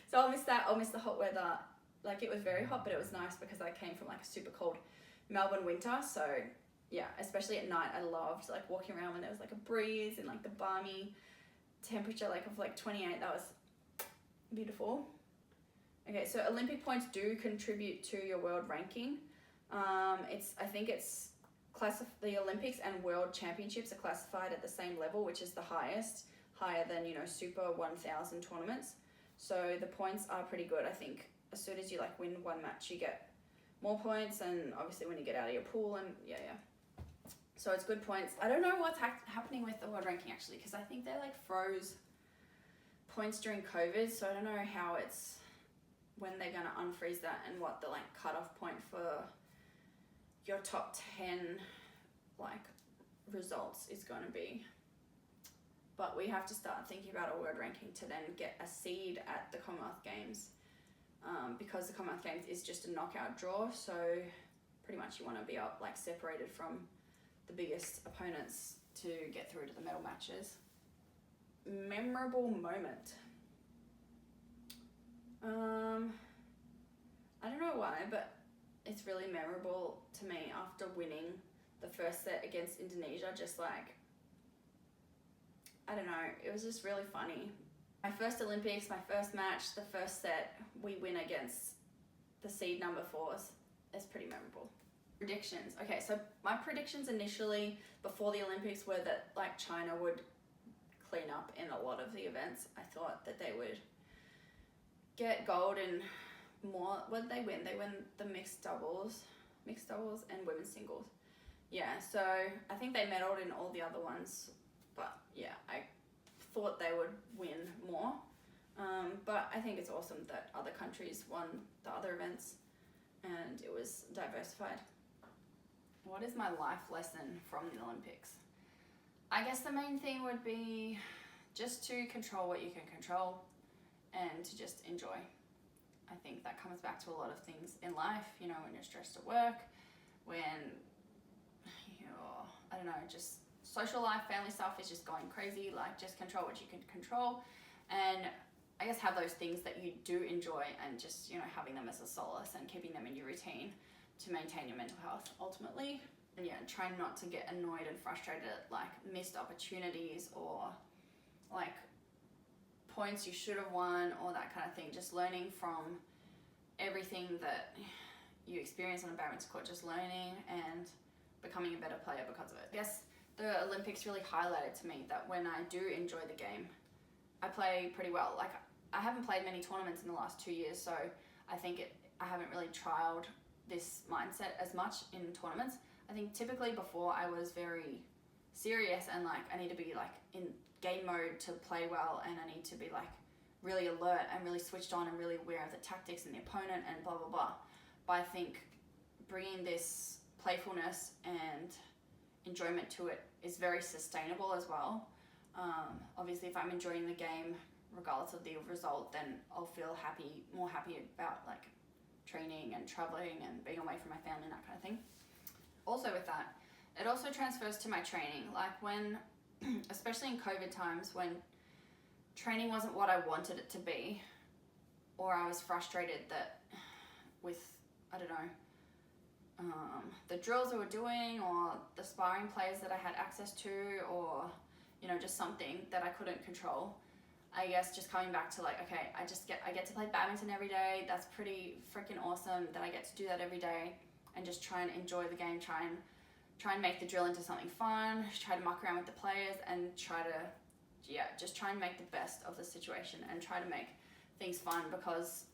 So I'll miss that. I'll miss the hot weather. Like, it was very hot, but it was nice because I came from like a super cold Melbourne winter. So yeah, especially at night, I loved like walking around when there was like a breeze and like the balmy temperature like of like 28. That was beautiful. Okay, so Olympic points do contribute to your world ranking. I think it's the Olympics and World Championships are classified at the same level, which is the highest, higher than, you know, Super 1000 tournaments. So the points are pretty good. I think as soon as you like win one match, you get more points, and obviously when you get out of your pool, and yeah. So it's good points. I don't know what's happening with the world ranking actually, because I think they like froze points during COVID. So I don't know how it's, when they're gonna unfreeze that, and what the like cutoff point for your top 10 like results is going to be. But we have to start thinking about a world ranking to then get a seed at the Commonwealth Games, because the Commonwealth Games is just a knockout draw. So pretty much you want to be up like separated from the biggest opponents to get through to the medal matches. Memorable moment. I don't know why, but it's really memorable to me after winning the first set against Indonesia. Just like, I don't know, it was just really funny. My first Olympics, my first match, the first set, we win against the seed number 4s. It's pretty memorable. Predictions. Okay, so my predictions initially before the Olympics were that like China would clean up in a lot of the events. I thought that they would get gold in more. What did they win? They win the mixed doubles and women's singles. Yeah, so I think they medaled in all the other ones, but yeah, I thought they would win more. But I think it's awesome that other countries won the other events and it was diversified. What is my life lesson from the Olympics? I guess the main thing would be just to control what you can control and to just enjoy. I think that comes back to a lot of things in life, you know, when you're stressed at work, when you're, I don't know, just social life, family stuff is just going crazy. Like, just control what you can control, and I guess have those things that you do enjoy, and just, you know, having them as a solace and keeping them in your routine to maintain your mental health ultimately. And yeah, try not to get annoyed and frustrated at like missed opportunities or like points you should have won or that kind of thing. Just learning from everything that you experience on a badminton court, just learning and becoming a better player because of it. I guess the Olympics really highlighted to me that when I do enjoy the game, I play pretty well. Like, I haven't played many tournaments in the last 2 years, so I think I haven't really trialed this mindset as much in tournaments. I think typically before I was very serious and like I need to be like in game mode to play well, and I need to be like really alert and really switched on and really aware of the tactics and the opponent and blah blah blah. But I think bringing this playfulness and enjoyment to it is very sustainable as well. Obviously, if I'm enjoying the game regardless of the result, then I'll feel more happy about like training and traveling and being away from my family and that kind of thing. Also with that, it also transfers to my training. Like when, especially in COVID times, when training wasn't what I wanted it to be, or I was frustrated that with, I don't know, the drills we were doing, or the sparring plays that I had access to, or, you know, just something that I couldn't control. I guess just coming back to like, okay, I get to play badminton every day. That's pretty freaking awesome that I get to do that every day, and just try and enjoy the game, try and make the drill into something fun, try to muck around with the players, and just try and make the best of the situation and try to make things fun, because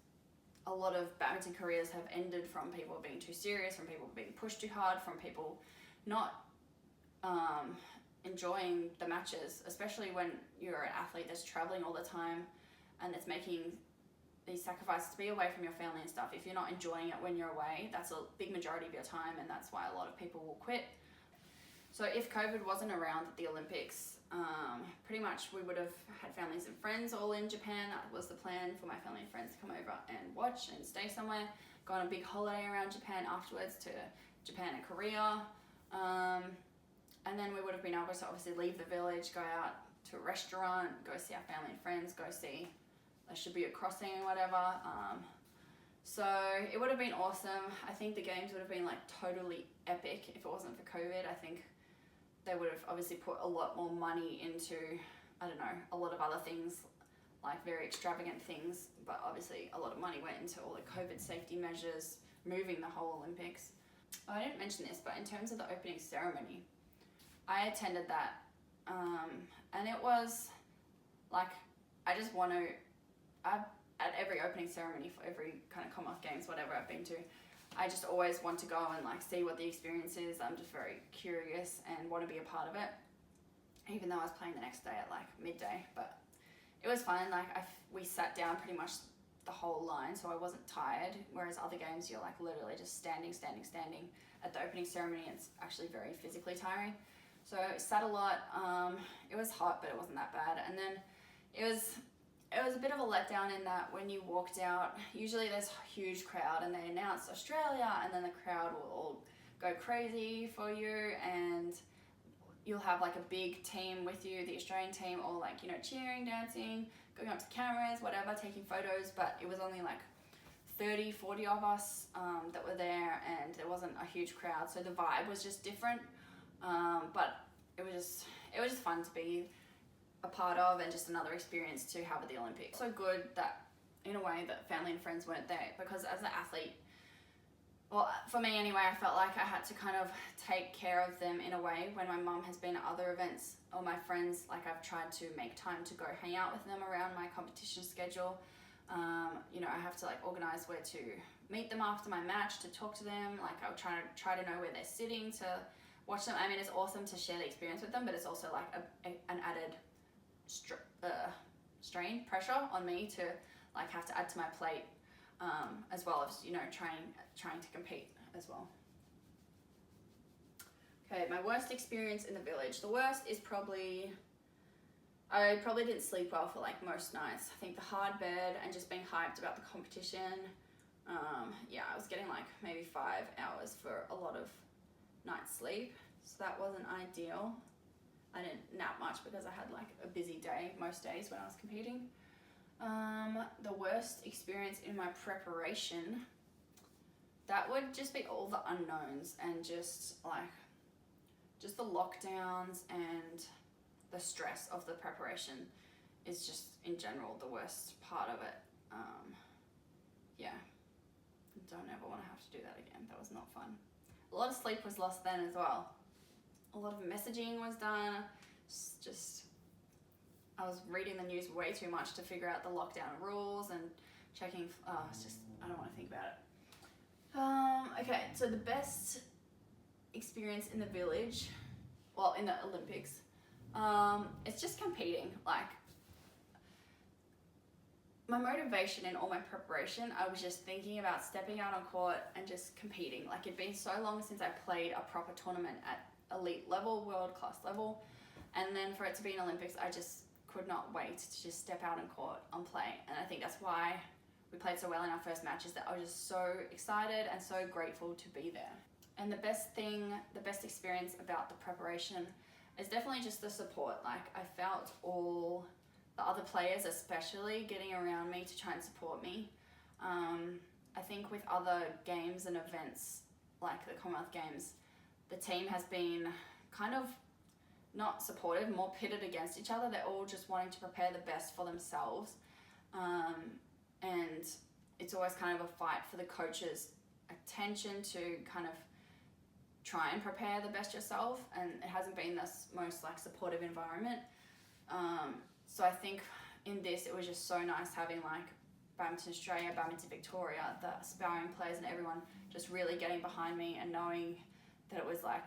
a lot of badminton careers have ended from people being too serious, from people being pushed too hard, from people not enjoying the matches, especially when you're an athlete that's traveling all the time and that's making these sacrifices to be away from your family and stuff. If you're not enjoying it when you're away, that's a big majority of your time, and that's why a lot of people will quit. So if COVID wasn't around at the Olympics, pretty much we would have had families and friends all in Japan. That was the plan, for my family and friends to come over and watch and stay somewhere, go on a big holiday around Japan afterwards to Japan and Korea. And then we would have been able to obviously leave the village, go out to a restaurant, go see our family and friends, go see a Shibuya crossing or whatever. So it would have been awesome. I think the games would have been like totally epic if it wasn't for COVID. I think they would have obviously put a lot more money into, I don't know, a lot of other things, like very extravagant things, but obviously a lot of money went into all the COVID safety measures, moving the whole Olympics. I didn't mention this, but in terms of the opening ceremony, I attended that, and it was like, I just want to, at every opening ceremony for every kind of Commonwealth Games, whatever I've been to, I just always want to go and like see what the experience is. I'm just very curious and want to be a part of it, even though I was playing the next day at like midday. But it was fun. Like we sat down pretty much the whole line, so I wasn't tired, whereas other games you're like literally just standing. At the opening ceremony, it's actually very physically tiring. So I sat a lot. It was hot, but it wasn't that bad. And then it was a bit of a letdown in that when you walked out, usually there's a huge crowd and they announce Australia, and then the crowd will all go crazy for you, and you'll have like a big team with you, the Australian team, all like, you know, cheering, dancing, going up to cameras, whatever, taking photos. But it was only like 30, 40 of us that were there, and there wasn't a huge crowd, so the vibe was just different. But it was just fun to be a part of, and just another experience to have at the Olympics. So good that, in a way, that family and friends weren't there, because as an athlete, well, for me anyway, I felt like I had to kind of take care of them in a way. When my mum has been at other events, or my friends, like I've tried to make time to go hang out with them around my competition schedule. You know, I have to like organize where to meet them after my match, to talk to them. Like I'll try to know where they're sitting to watch them. I mean, it's awesome to share the experience with them, but it's also like an added strain, pressure on me to like have to add to my plate, as well as, you know, trying to compete as well. Okay, my worst experience in the village. The worst is I probably didn't sleep well for like most nights. I think the hard bed and just being hyped about the competition. Yeah, I was getting like maybe 5 hours for a lot of night's sleep, so that wasn't ideal. I didn't nap much because I had like a busy day most days when I was competing. The worst experience in my preparation, that would just be all the unknowns, and just the lockdowns and the stress of the preparation is just in general the worst part of it. Yeah, don't ever want to have to do that again. That was not fun. A lot of sleep was lost then as well. A lot of messaging was done. I was reading the news way too much to figure out the lockdown rules and checking. I don't want to think about it. Okay, so the best experience in the village, well, in the Olympics, it's just competing. Like, my motivation in all my preparation, I was just thinking about stepping out on court and just competing. Like, it'd been so long since I played a proper tournament at elite level, world-class level, and then for it to be an Olympics, I just could not wait to just step out on court and play. And I think that's why we played so well in our first matches, that I was just so excited and so grateful to be there. And the best experience about the preparation is definitely just the support. Like, I felt all the other players especially getting around me to try and support me. I think with other games and events like the Commonwealth Games, the team has been kind of not supportive, more pitted against each other. They're all just wanting to prepare the best for themselves. And it's always kind of a fight for the coach's attention to kind of try and prepare the best yourself, and it hasn't been this most like supportive environment. So I think in this, it was just so nice having like Badminton Australia, Badminton Victoria, the sparring players and everyone just really getting behind me and knowing that it was like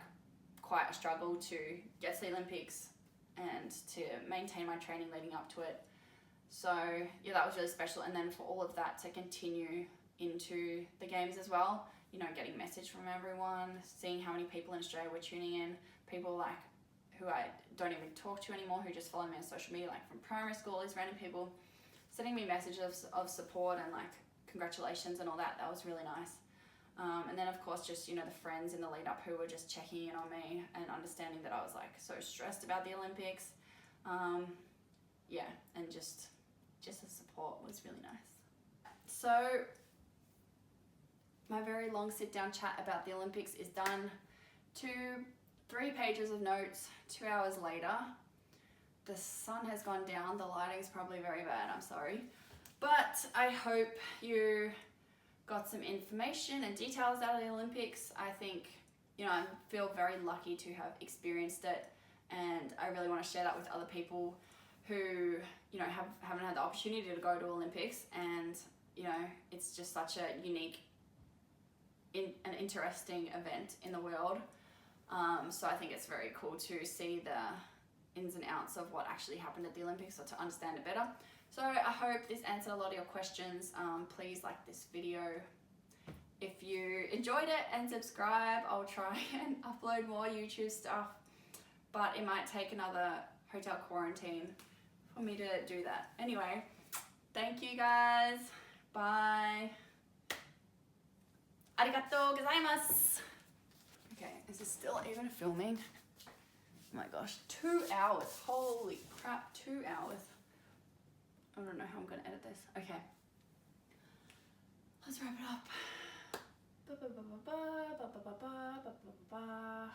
quite a struggle to get to the Olympics and to maintain my training leading up to it. So yeah, that was really special. And then for all of that to continue into the games as well, you know, getting message from everyone, seeing how many people in Australia were tuning in, people like who I don't even talk to anymore, who just follow me on social media, like from primary school, these random people sending me messages of support and like congratulations and all that. That was really nice. And then of course, just, you know, the friends in the lead up who were just checking in on me and understanding that I was like so stressed about the Olympics. Yeah, and just the support was really nice. So my very long sit down chat about the Olympics is done. 3 pages of notes, 2 hours later. The sun has gone down, the lighting's probably very bad, I'm sorry. But I hope you got some information and details out of the Olympics. I think, you know, I feel very lucky to have experienced it, and I really want to share that with other people who, you know, haven't had the opportunity to go to Olympics, and, you know, it's just such a unique, an interesting event in the world. So I think it's very cool to see the ins and outs of what actually happened at the Olympics, or to understand it better. So I hope this answered a lot of your questions. Please like this video if you enjoyed it, and subscribe. I'll try and upload more YouTube stuff, but it might take another hotel quarantine for me to do that. Anyway, thank you guys. Bye. Arigatou gozaimasu. Okay, is this still even filming? Oh my gosh, 2 hours. Holy crap, 2 hours. I don't know how I'm gonna edit this. Okay. Let's wrap it up. Ba, ba, ba, ba, ba, ba, ba, ba, ba, ba, ba, ba.